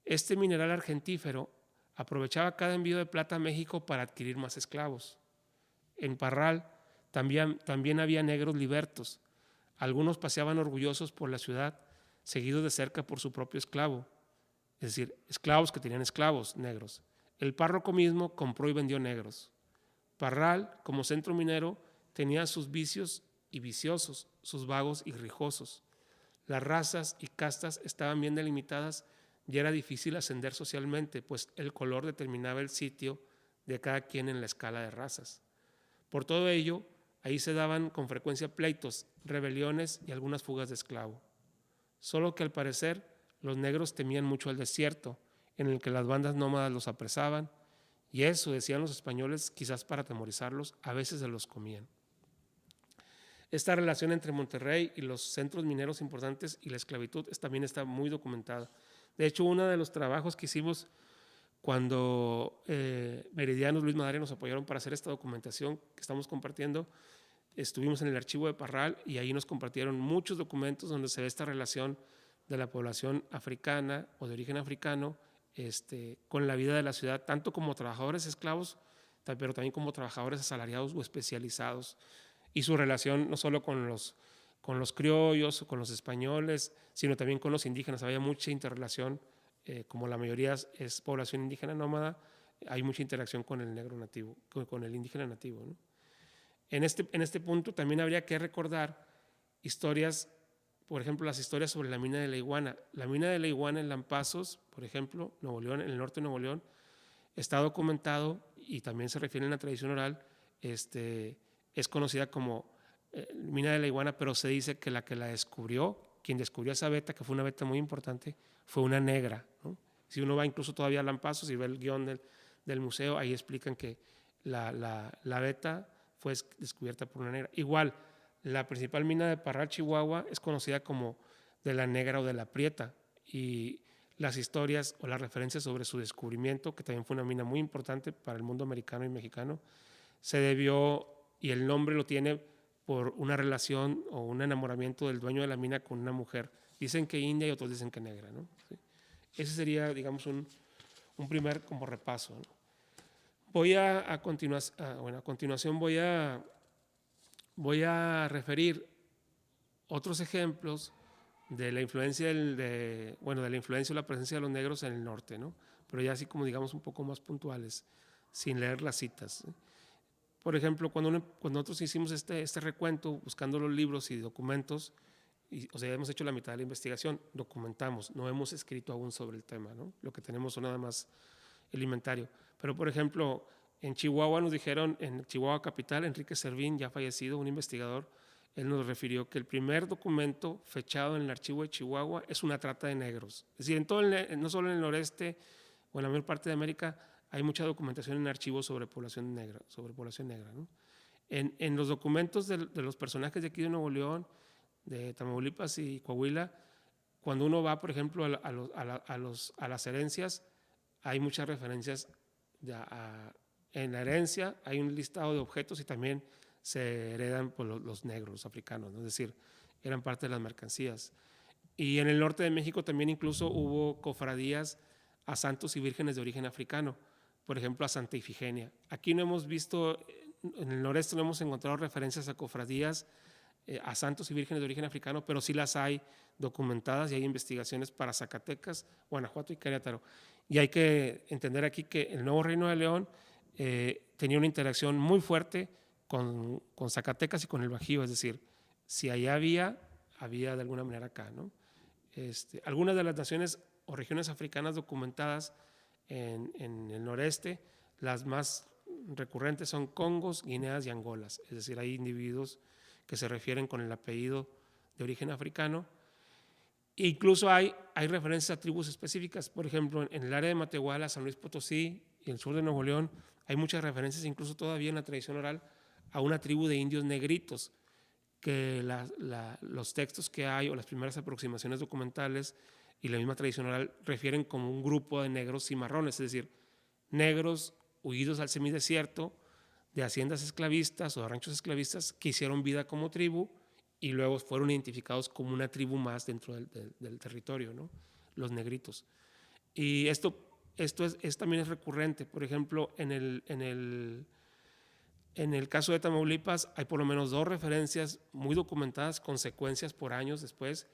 Este mineral argentífero aprovechaba cada envío de plata a México para adquirir más esclavos. En Parral también había negros libertos. Algunos paseaban orgullosos por la ciudad, seguidos de cerca por su propio esclavo, es decir, esclavos que tenían esclavos negros. El párroco mismo compró y vendió negros. Parral, como centro minero, tenía sus vicios y viciosos, sus vagos y rijosos. Las razas y castas estaban bien delimitadas, ya era difícil ascender socialmente, pues el color determinaba el sitio de cada quien en la escala de razas. Por todo ello, ahí se daban con frecuencia pleitos, rebeliones y algunas fugas de esclavos. Solo que al parecer los negros temían mucho el desierto, en el que las bandas nómadas los apresaban, y eso, decían los españoles, quizás para atemorizarlos, a veces se los comían. Esta relación entre Monterrey y los centros mineros importantes y la esclavitud también está muy documentada. De hecho, uno de los trabajos que hicimos cuando Meridianos, Luis Madre nos apoyaron para hacer esta documentación que estamos compartiendo, estuvimos en el archivo de Parral y ahí nos compartieron muchos documentos donde se ve esta relación de la población africana o de origen africano con la vida de la ciudad, tanto como trabajadores esclavos, pero también como trabajadores asalariados o especializados, y su relación no solo con los criollos o con los españoles, sino también con los indígenas. Había mucha interrelación, como la mayoría es población indígena nómada, hay mucha interacción con el negro nativo, con el indígena nativo, ¿no? En este punto también habría que recordar historias, por ejemplo, las historias sobre la mina de la Iguana. La mina de la Iguana en Lampazos, por ejemplo, Nuevo León, en el norte de Nuevo León, está documentado y también se refiere en la tradición oral, es conocida como mina de la Iguana, pero se dice que la descubrió, quien descubrió esa veta, que fue una veta muy importante, fue una negra, ¿no? Si uno va incluso todavía a Lampazos y ve el guión del museo, ahí explican que la veta fue descubierta por una negra. Igual, la principal mina de Parral, Chihuahua, es conocida como de la Negra o de la Prieta, y las historias o las referencias sobre su descubrimiento, que también fue una mina muy importante para el mundo americano y mexicano, se debió, y el nombre lo tiene por una relación o un enamoramiento del dueño de la mina con una mujer. Dicen que india y otros dicen que negra, ¿no? ¿Sí? Ese sería, digamos, un primer como repaso, ¿no? Voy a continuación voy a referir otros ejemplos de la influencia de la influencia o la presencia de los negros en el norte, ¿no? Pero ya así como digamos un poco más puntuales, sin leer las citas, ¿eh? Por ejemplo, cuando nosotros hicimos este recuento, buscando los libros y documentos, hemos hecho la mitad de la investigación, documentamos, no hemos escrito aún sobre el tema, ¿no? Lo que tenemos son nada más el inventario. Pero, por ejemplo, en Chihuahua nos dijeron, en Chihuahua capital, Enrique Servín, ya fallecido, un investigador, él nos refirió que el primer documento fechado en el archivo de Chihuahua es una trata de negros. Es decir, no solo en el noreste o en la mayor parte de América, hay mucha documentación en archivos sobre población negra, ¿no? En los documentos de los personajes de aquí de Nuevo León, de Tamaulipas y Coahuila, cuando uno va, por ejemplo, a las herencias, hay muchas referencias en la herencia, hay un listado de objetos y también se heredan por los negros, los africanos, ¿no? Es decir, eran parte de las mercancías. Y en el norte de México también incluso hubo cofradías a santos y vírgenes de origen africano, por ejemplo, a Santa Ifigenia. Aquí no hemos visto, en el noreste no hemos encontrado referencias a cofradías a santos y vírgenes de origen africano, pero sí las hay documentadas y hay investigaciones para Zacatecas, Guanajuato y Querétaro. Y hay que entender aquí que el Nuevo Reino de León tenía una interacción muy fuerte con Zacatecas y con el Bajío, es decir, si allá había de alguna manera acá, ¿no? Algunas de las naciones o regiones africanas documentadas en el noreste, las más recurrentes son Congos, Guineas y Angolas, es decir, hay individuos que se refieren con el apellido de origen africano. E incluso hay referencias a tribus específicas, por ejemplo, en el área de Matehuala, San Luis Potosí y el sur de Nuevo León, hay muchas referencias, incluso todavía en la tradición oral, a una tribu de indios negritos, que los textos que hay o las primeras aproximaciones documentales y la misma tradición oral refieren como un grupo de negros cimarrones, es decir, negros huidos al semidesierto de haciendas esclavistas o de ranchos esclavistas que hicieron vida como tribu y luego fueron identificados como una tribu más dentro del territorio, ¿no? Los negritos. Y esto también es recurrente. Por ejemplo, en el caso de Tamaulipas hay por lo menos 2 referencias muy documentadas, consecuencias por años después,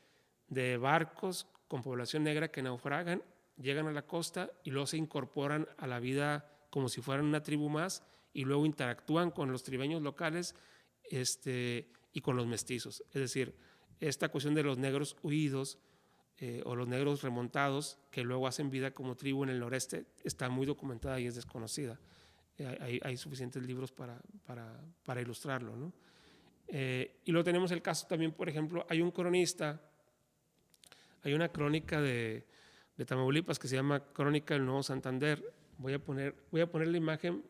de barcos con población negra que naufragan, llegan a la costa y luego se incorporan a la vida como si fueran una tribu más y luego interactúan con los tribeños locales y con los mestizos. Es decir, esta cuestión de los negros huidos o los negros remontados, que luego hacen vida como tribu en el noreste, está muy documentada y es desconocida. Hay suficientes libros para ilustrarlo, ¿no? Y luego tenemos el caso también, por ejemplo, hay un cronista, hay una crónica de Tamaulipas que se llama Crónica del Nuevo Santander. Voy a poner la imagen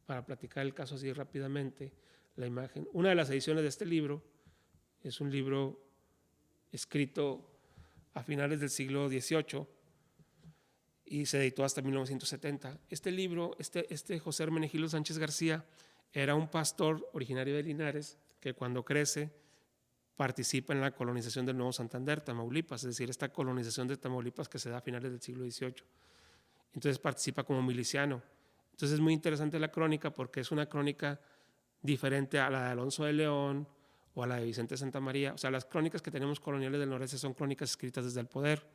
para platicar el caso así rápidamente. La imagen. Una de las ediciones de este libro es un libro escrito a finales del siglo XVIII y se editó hasta 1970. Este libro, José Hermenegildo Sánchez García, era un pastor originario de Linares que cuando crece participa en la colonización del Nuevo Santander, Tamaulipas, es decir, esta colonización de Tamaulipas que se da a finales del siglo XVIII. Entonces participa como miliciano. Entonces es muy interesante la crónica porque es una crónica diferente a la de Alonso de León o a la de Vicente Santa María. O sea, las crónicas que tenemos coloniales del noreste son crónicas escritas desde el poder.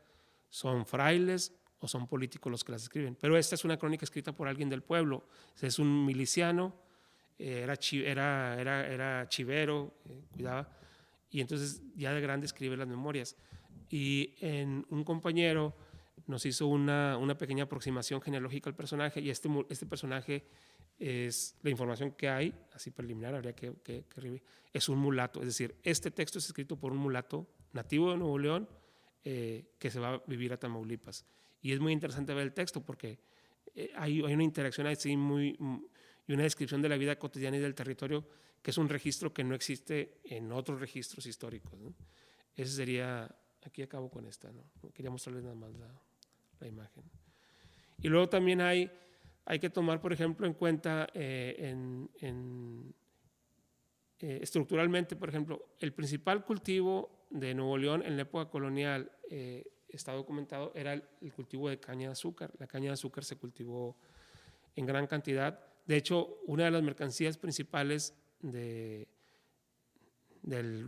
Son frailes o son políticos los que las escriben. Pero esta es una crónica escrita por alguien del pueblo. Es un miliciano, era chivero, cuidaba, y entonces ya de grande escribe las memorias. Y un compañero nos hizo una pequeña aproximación genealógica al personaje, y este personaje es la información que hay, así preliminar, habría que es un mulato, es decir, este texto es escrito por un mulato nativo de Nuevo León que se va a vivir a Tamaulipas. Y es muy interesante ver el texto porque hay una interacción así y una descripción de la vida cotidiana y del territorio que es un registro que no existe en otros registros históricos, ¿no? Ese sería, aquí acabo con esta, ¿no? Quería mostrarles nada más la imagen. Y luego también hay que tomar, por ejemplo, en cuenta estructuralmente, por ejemplo, el principal cultivo de Nuevo León en la época colonial está documentado, era el cultivo de caña de azúcar. La caña de azúcar se cultivó en gran cantidad. De hecho, una de las mercancías principales del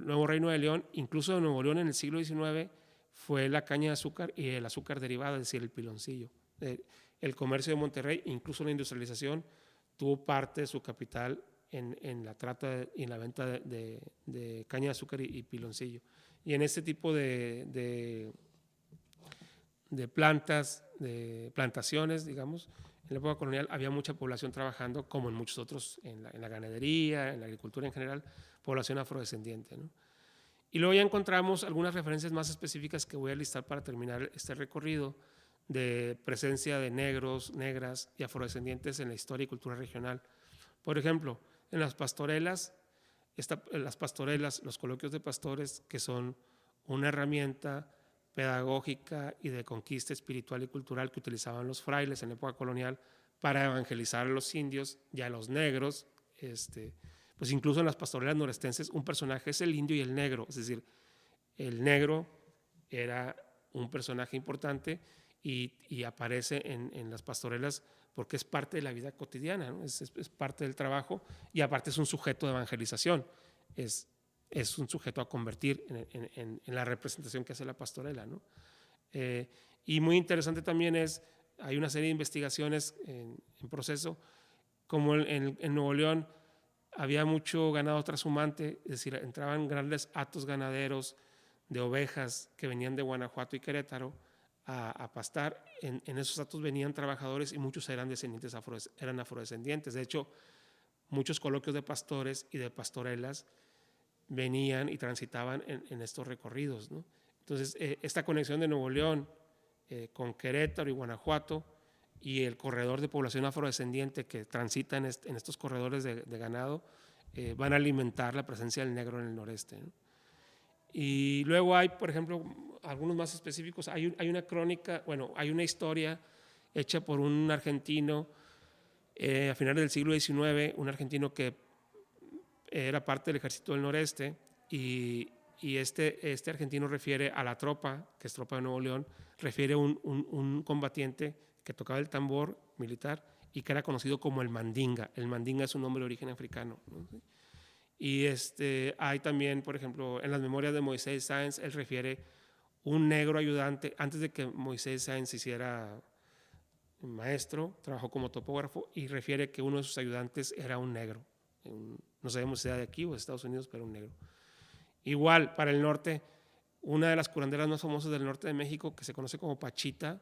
Nuevo Reino de León, incluso de Nuevo León en el siglo XIX, fue la caña de azúcar y el azúcar derivado, es decir, el piloncillo. El comercio de Monterrey, incluso la industrialización, tuvo parte de su capital en la trata y en la venta de caña de azúcar y piloncillo. Y en este tipo de plantaciones, digamos, en la época colonial había mucha población trabajando, como en muchos otros, en la ganadería, en la agricultura en general, población afrodescendiente, ¿no? Y luego ya encontramos algunas referencias más específicas que voy a listar para terminar este recorrido de presencia de negros, negras y afrodescendientes en la historia y cultura regional. Por ejemplo, en las pastorelas, los coloquios de pastores, que son una herramienta pedagógica y de conquista espiritual y cultural que utilizaban los frailes en la época colonial para evangelizar a los indios y a los negros. Pues incluso en las pastorelas norestenses un personaje es el indio y el negro, es decir, el negro era un personaje importante y aparece en las pastorelas porque es parte de la vida cotidiana, ¿no? Es parte del trabajo y aparte es un sujeto de evangelización, es un sujeto a convertir en la representación que hace la pastorela, ¿no? Y muy interesante también hay una serie de investigaciones en proceso, como en Nuevo León había mucho ganado trashumante, es decir, entraban grandes hatos ganaderos de ovejas que venían de Guanajuato y Querétaro a pastar. En esos hatos venían trabajadores y muchos eran eran afrodescendientes. De hecho, muchos coloquios de pastores y de pastorelas venían y transitaban en estos recorridos, ¿no? Entonces, esta conexión de Nuevo León con Querétaro y Guanajuato y el corredor de población afrodescendiente que transita en estos corredores de ganado van a alimentar la presencia del negro en el noreste, ¿no? Y luego hay, por ejemplo, algunos más específicos. Hay una crónica, hay una historia hecha por un argentino a finales del siglo XIX, un argentino que era parte del ejército del noreste y este argentino refiere a la tropa, que es tropa de Nuevo León, refiere a un combatiente que tocaba el tambor militar y que era conocido como el mandinga. El mandinga es un nombre de origen africano, ¿no? Y hay también, por ejemplo, en las memorias de Moisés Sáenz, él refiere un negro ayudante, antes de que Moisés Sáenz se hiciera maestro, trabajó como topógrafo y refiere que uno de sus ayudantes era un negro. No sabemos si era de aquí o de Estados Unidos, pero un negro. Igual, para el norte, Una de las curanderas más famosas del norte de México, que se conoce como Pachita,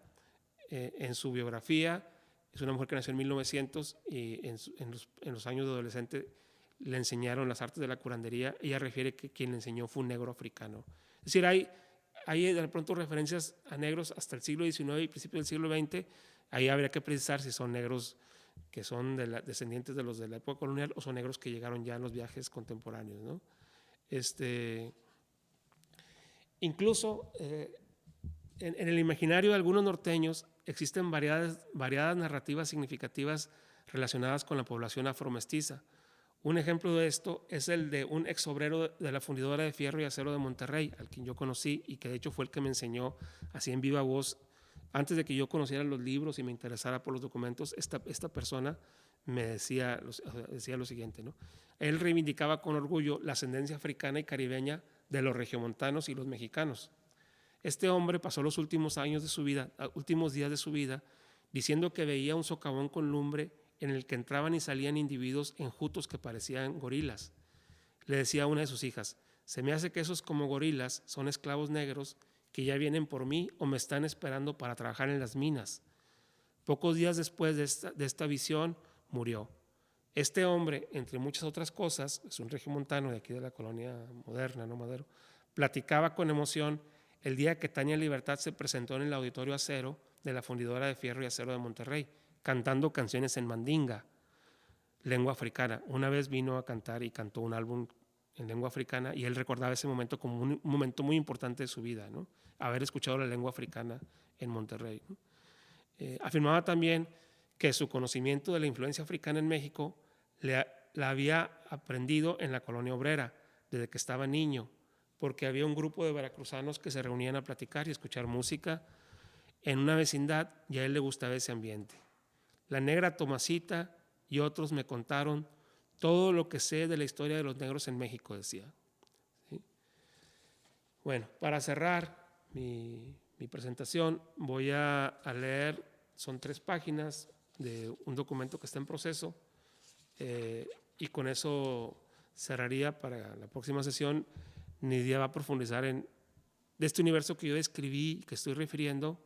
en su biografía, es una mujer que nació en 1900 y en los años de adolescente le enseñaron las artes de la curandería. Ella refiere que quien le enseñó fue un negro africano. Es decir, hay de pronto referencias a negros hasta el siglo XIX y principios del siglo XX. Ahí habría que precisar si son negros que son descendientes de los de la época colonial o son negros que llegaron ya en los viajes contemporáneos, ¿no? Incluso en el imaginario de algunos norteños existen variadas narrativas significativas relacionadas con la población afromestiza. Un ejemplo de esto es el de un ex obrero de la fundidora de fierro y acero de Monterrey, al quien yo conocí y que de hecho fue el que me enseñó así en viva voz. Antes de que yo conociera los libros y me interesara por los documentos, esta persona me decía lo siguiente, ¿no? Él reivindicaba con orgullo la ascendencia africana y caribeña de los regiomontanos y los mexicanos. Este hombre pasó los últimos días de su vida, diciendo que veía un socavón con lumbre en el que entraban y salían individuos enjutos que parecían gorilas. Le decía a una de sus hijas: se me hace que esos como gorilas son esclavos negros que ya vienen por mí o me están esperando para trabajar en las minas. Pocos días después de esta visión, murió. Este hombre, entre muchas otras cosas, es un regiomontano de aquí de la colonia moderna, ¿no? Madero, platicaba con emoción el día que Tania Libertad se presentó en el Auditorio Acero de la Fundidora de Fierro y Acero de Monterrey, cantando canciones en mandinga, lengua africana. Una vez vino a cantar y cantó un álbum en lengua africana y él recordaba ese momento como un momento muy importante de su vida, ¿no? Haber escuchado la lengua africana en Monterrey, ¿no? Afirmaba también que su conocimiento de la influencia africana en México la había aprendido en la colonia obrera desde que estaba niño, porque había un grupo de veracruzanos que se reunían a platicar y escuchar música en una vecindad y a él le gustaba ese ambiente. La negra Tomasita y otros me contaron todo lo que sé de la historia de los negros en México, decía. ¿Sí? Bueno, para cerrar mi presentación voy a leer, son 3 páginas de un documento que está en proceso y con eso cerraría para la próxima sesión. Nidia va a profundizar de este universo que yo describí, que estoy refiriendo,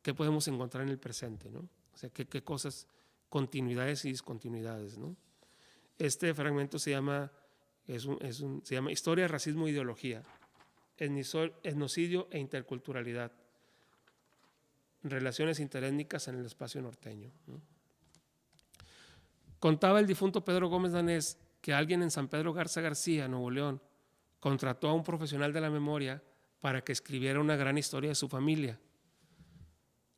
qué podemos encontrar en el presente, ¿no? O sea, qué cosas, continuidades y discontinuidades, ¿no? Este fragmento se llama Historia, Racismo e Ideología, Etnocidio e Interculturalidad, Relaciones interétnicas en el espacio norteño, ¿no? Contaba el difunto Pedro Gómez Danés que alguien en San Pedro Garza García, Nuevo León, contrató a un profesional de la memoria para que escribiera una gran historia de su familia.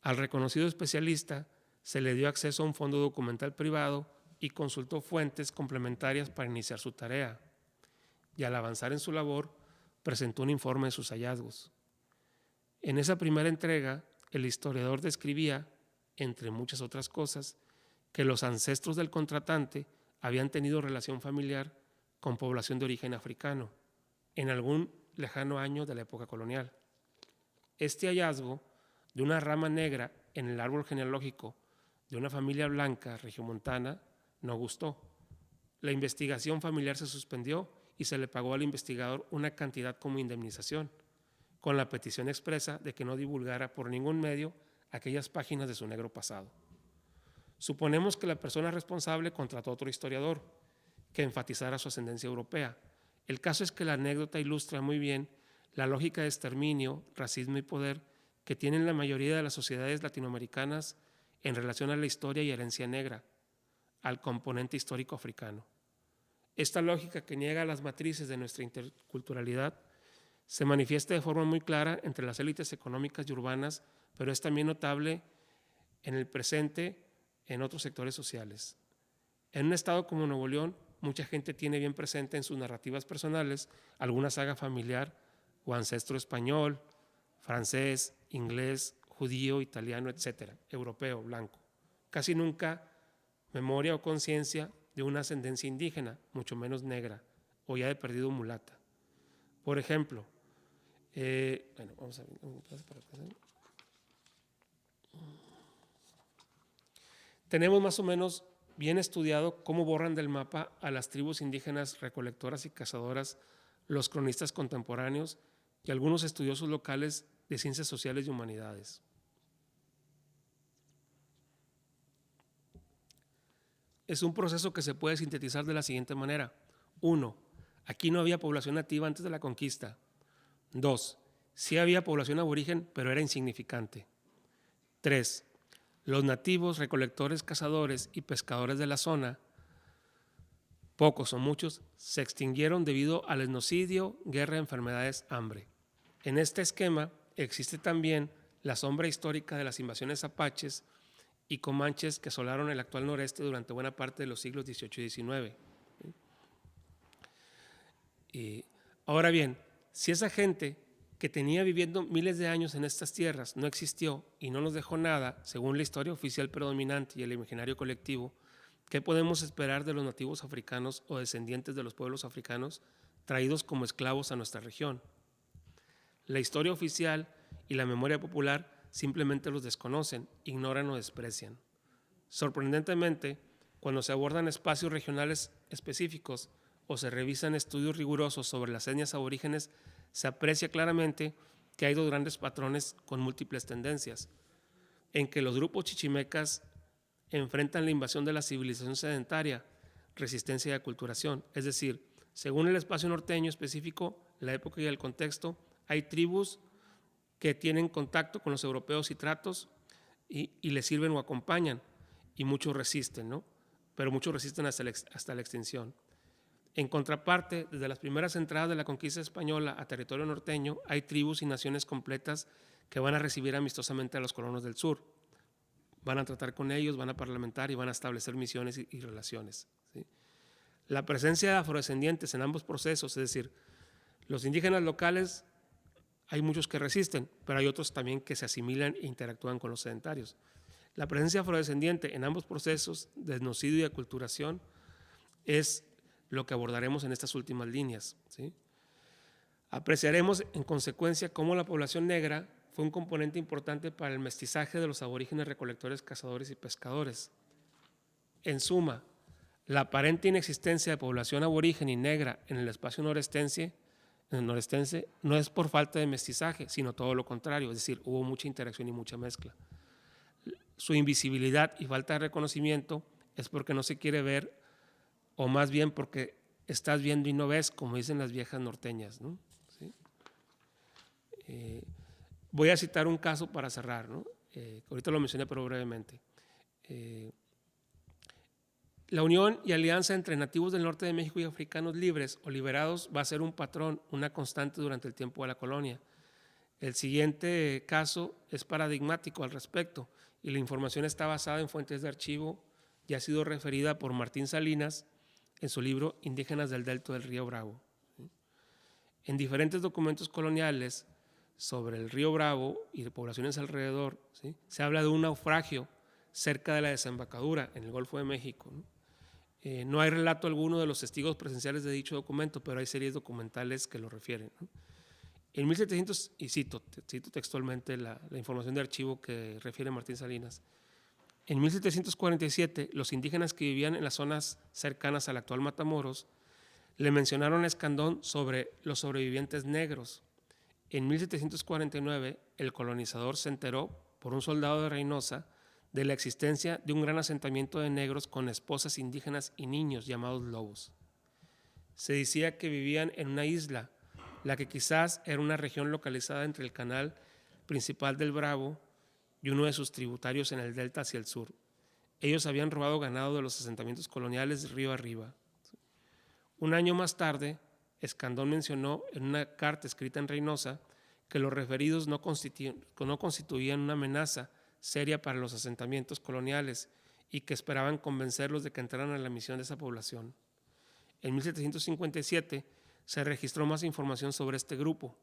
Al reconocido especialista se le dio acceso a un fondo documental privado y consultó fuentes complementarias para iniciar su tarea. Y al avanzar en su labor, presentó un informe de sus hallazgos. En esa primera entrega, el historiador describía, entre muchas otras cosas, que los ancestros del contratante habían tenido relación familiar con población de origen africano en algún lejano año de la época colonial. Este hallazgo de una rama negra en el árbol genealógico de una familia blanca regiomontana no gustó. La investigación familiar se suspendió y se le pagó al investigador una cantidad como indemnización, con la petición expresa de que no divulgara por ningún medio aquellas páginas de su negro pasado. Suponemos que la persona responsable contrató a otro historiador que enfatizara su ascendencia europea. El caso es que la anécdota ilustra muy bien la lógica de exterminio, racismo y poder que tienen la mayoría de las sociedades latinoamericanas en relación a la historia y herencia negra, al componente histórico africano. Esta lógica que niega las matrices de nuestra interculturalidad se manifiesta de forma muy clara entre las élites económicas y urbanas, pero es también notable en el presente en otros sectores sociales. En un estado como Nuevo León, mucha gente tiene bien presente en sus narrativas personales alguna saga familiar o ancestro español, francés, inglés, judío, italiano, etcétera, europeo, blanco. Casi nunca memoria o conciencia de una ascendencia indígena, mucho menos negra, o ya de perdido mulata. Por ejemplo, vamos a ver, tenemos más o menos bien estudiado cómo borran del mapa a las tribus indígenas recolectoras y cazadoras los cronistas contemporáneos y algunos estudiosos locales de ciencias sociales y humanidades. Es un proceso que se puede sintetizar de la siguiente manera. 1. Aquí no había población nativa antes de la conquista. 2. Sí había población aborigen, pero era insignificante. 3. Los nativos, recolectores, cazadores y pescadores de la zona, pocos o muchos, se extinguieron debido al etnocidio, guerra, enfermedades, hambre. En este esquema existe también la sombra histórica de las invasiones apaches y comanches que asolaron el actual noreste durante buena parte de los siglos XVIII y XIX. Ahora bien, si esa gente que tenía viviendo miles de años en estas tierras no existió y no nos dejó nada, según la historia oficial predominante y el imaginario colectivo, ¿qué podemos esperar de los nativos africanos o descendientes de los pueblos africanos traídos como esclavos a nuestra región? La historia oficial y la memoria popular simplemente los desconocen, ignoran o desprecian. Sorprendentemente, cuando se abordan espacios regionales específicos o se revisan estudios rigurosos sobre las etnias aborígenes, se aprecia claramente que hay dos grandes patrones con múltiples tendencias, en que los grupos chichimecas enfrentan la invasión de la civilización sedentaria, resistencia y aculturación, es decir, según el espacio norteño específico, la época y el contexto, hay tribus que tienen contacto con los europeos y tratos y les sirven o acompañan, y muchos resisten, ¿no? Pero muchos resisten hasta la extinción. En contraparte, desde las primeras entradas de la conquista española a territorio norteño, hay tribus y naciones completas que van a recibir amistosamente a los colonos del sur. Van a tratar con ellos, van a parlamentar y van a establecer misiones y relaciones, ¿sí? La presencia de afrodescendientes en ambos procesos, es decir, los indígenas locales, hay muchos que resisten, pero hay otros también que se asimilan e interactúan con los sedentarios. La presencia afrodescendiente en ambos procesos de etnocidio y aculturación es lo que abordaremos en estas últimas líneas, ¿sí? Apreciaremos en consecuencia cómo la población negra fue un componente importante para el mestizaje de los aborígenes recolectores, cazadores y pescadores. En suma, la aparente inexistencia de población aborigen y negra en el espacio norestense no es por falta de mestizaje, sino todo lo contrario, es decir, hubo mucha interacción y mucha mezcla. Su invisibilidad y falta de reconocimiento es porque no se quiere ver, o más bien porque estás viendo y no ves, como dicen las viejas norteñas, ¿no? ¿Sí? Voy a citar un caso para cerrar, ¿no? Ahorita lo mencioné, pero brevemente. La unión y alianza entre nativos del norte de México y africanos libres o liberados va a ser un patrón, una constante durante el tiempo de la colonia. El siguiente caso es paradigmático al respecto y la información está basada en fuentes de archivo y ha sido referida por Martín Salinas en su libro Indígenas del Delta del Río Bravo. En diferentes documentos coloniales sobre el Río Bravo y de poblaciones alrededor, ¿sí?, se habla de un naufragio cerca de la desembocadura en el Golfo de México, ¿no? No hay relato alguno de los testigos presenciales de dicho documento, pero hay series documentales que lo refieren, ¿no? En 1700, y cito textualmente la información de archivo que refiere Martín Salinas, en 1747 los indígenas que vivían en las zonas cercanas al actual Matamoros le mencionaron a Escandón sobre los sobrevivientes negros. En 1749 el colonizador se enteró por un soldado de Reynosa de la existencia de un gran asentamiento de negros con esposas indígenas y niños llamados lobos. Se decía que vivían en una isla, la que quizás era una región localizada entre el canal principal del Bravo y uno de sus tributarios en el delta hacia el sur. Ellos habían robado ganado de los asentamientos coloniales río arriba. Un año más tarde, Escandón mencionó en una carta escrita en Reynosa que los referidos no constituían una amenaza seria para los asentamientos coloniales y que esperaban convencerlos de que entraran a la misión de esa población. En 1757 se registró más información sobre este grupo.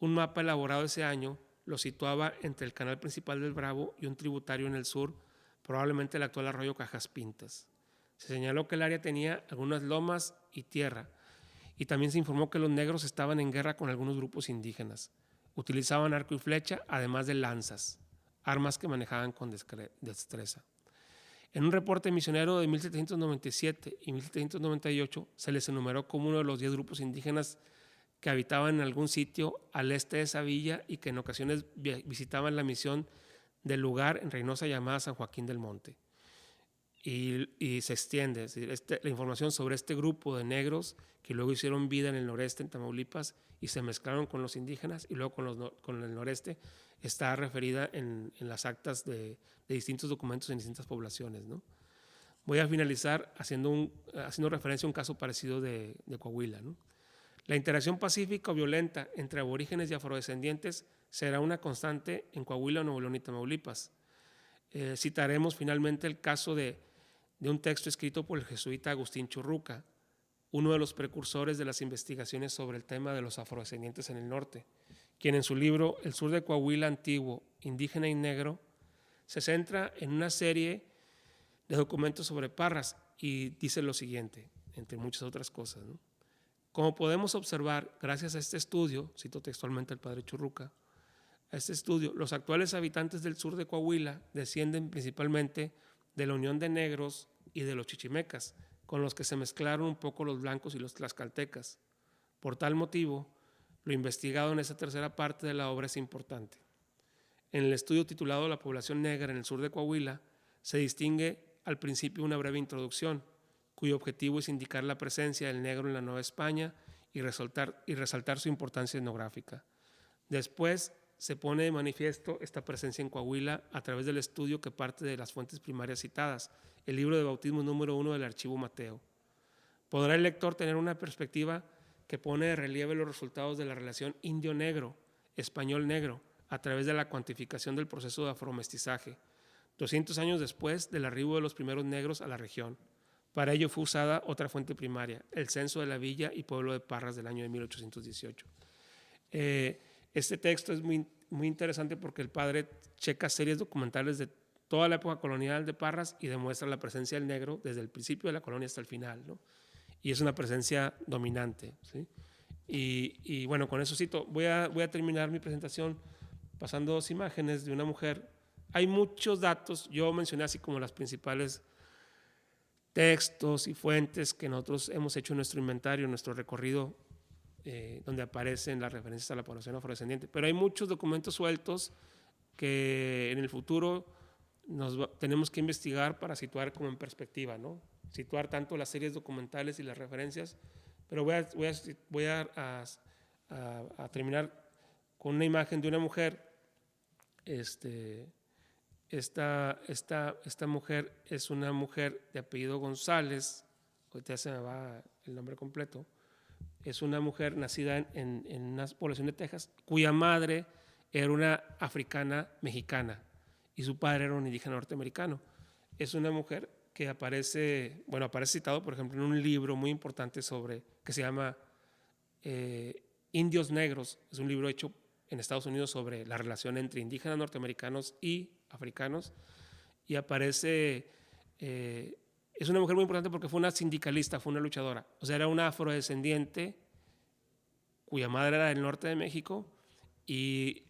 Un mapa elaborado ese año lo situaba entre el canal principal del Bravo y un tributario en el sur, probablemente el actual arroyo Cajas Pintas. Se señaló que el área tenía algunas lomas y tierra, y también se informó que los negros estaban en guerra con algunos grupos indígenas. Utilizaban arco y flecha, además de lanzas, armas que manejaban con destreza. En un reporte misionero de 1797 y 1798 se les enumeró como uno de los 10 grupos indígenas que habitaban en algún sitio al este de esa villa y que en ocasiones visitaban la misión del lugar en Reynosa llamada San Joaquín del Monte. Y se extiende, es decir, la información sobre este grupo de negros que luego hicieron vida en el noreste, en Tamaulipas, y se mezclaron con los indígenas y luego con el noreste, está referida en las actas de distintos documentos en distintas poblaciones, ¿no? Voy a finalizar haciendo referencia a un caso parecido de Coahuila, ¿no? La interacción pacífica o violenta entre aborígenes y afrodescendientes será una constante en Coahuila, Nuevo León y Tamaulipas. Citaremos finalmente el caso de un texto escrito por el jesuita Agustín Churruca, uno de los precursores de las investigaciones sobre el tema de los afrodescendientes en el norte, quien en su libro El sur de Coahuila antiguo, indígena y negro, se centra en una serie de documentos sobre Parras y dice lo siguiente, entre muchas otras cosas, ¿no? Como podemos observar, gracias a este estudio, cito textualmente al padre Churruca, a este estudio, los actuales habitantes del sur de Coahuila descienden principalmente de la unión de negros y de los chichimecas, con los que se mezclaron un poco los blancos y los tlaxcaltecas. Por tal motivo, lo investigado en esta tercera parte de la obra es importante. En el estudio titulado La población negra en el sur de Coahuila, se distingue al principio una breve introducción, cuyo objetivo es indicar la presencia del negro en la Nueva España y resaltar su importancia etnográfica. Después se pone de manifiesto esta presencia en Coahuila a través del estudio que parte de las fuentes primarias citadas, el libro de bautismo número 1 del Archivo Mateo. Podrá el lector tener una perspectiva que pone de relieve los resultados de la relación indio-negro, español-negro, a través de la cuantificación del proceso de afromestizaje, 200 años después del arribo de los primeros negros a la región. Para ello fue usada otra fuente primaria, el censo de la villa y pueblo de Parras del año de 1818. Este texto es muy interesante porque el padre checa series documentales de toda la época colonial de Parras y demuestra la presencia del negro desde el principio de la colonia hasta el final, ¿no? Y es una presencia dominante, ¿sí? Y bueno, con eso cito. Voy a terminar mi presentación pasando 2 imágenes de una mujer. Hay muchos datos, yo mencioné así como las principales textos y fuentes que nosotros hemos hecho en nuestro inventario, en nuestro recorrido, donde aparecen las referencias a la población afrodescendiente. Pero hay muchos documentos sueltos que en el futuro tenemos que investigar para situar como en perspectiva, ¿no? Situar tanto las series documentales y las referencias. Pero voy a terminar con una imagen de una mujer. Esta mujer es una mujer de apellido González, ahorita se me va el nombre completo, es una mujer nacida en una población de Texas, cuya madre era una africana mexicana y su padre era un indígena norteamericano. Es una mujer que aparece citado, por ejemplo, en un libro muy importante que se llama Indios Negros, es un libro hecho en Estados Unidos sobre la relación entre indígenas norteamericanos y africanos, y aparece, es una mujer muy importante porque fue una sindicalista, fue una luchadora, o sea, era una afrodescendiente cuya madre era del norte de México y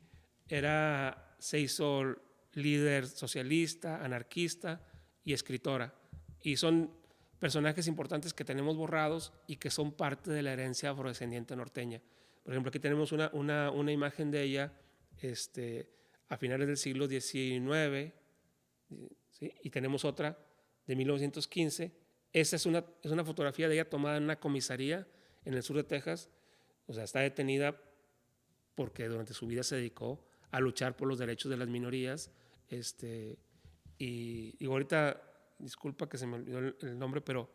se hizo líder socialista, anarquista y escritora, y son personajes importantes que tenemos borrados y que son parte de la herencia afrodescendiente norteña. Por ejemplo, aquí tenemos una imagen de ella a finales del siglo XIX, ¿sí? Y tenemos otra de 1915. Esa es una fotografía de ella tomada en una comisaría en el sur de Texas. O sea, está detenida porque durante su vida se dedicó a luchar por los derechos de las minorías. Y ahorita, disculpa que se me olvidó el nombre, pero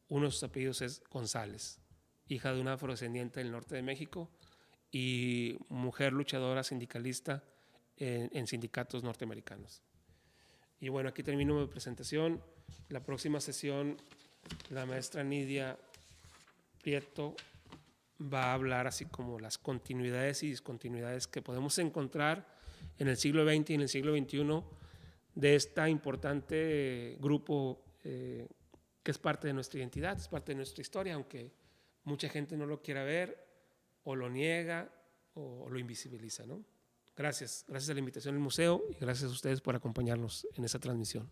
uno de sus apellidos es González, hija de una afrodescendiente del norte de México y mujer luchadora sindicalista en sindicatos norteamericanos. Y bueno, aquí termino mi presentación. La próxima sesión, la maestra Nidia Prieto va a hablar así como las continuidades y discontinuidades que podemos encontrar en el siglo XX y en el siglo XXI de este importante grupo que es parte de nuestra identidad, es parte de nuestra historia, aunque mucha gente no lo quiera ver o lo niega o lo invisibiliza, ¿no? Gracias a la invitación del museo y gracias a ustedes por acompañarnos en esta transmisión.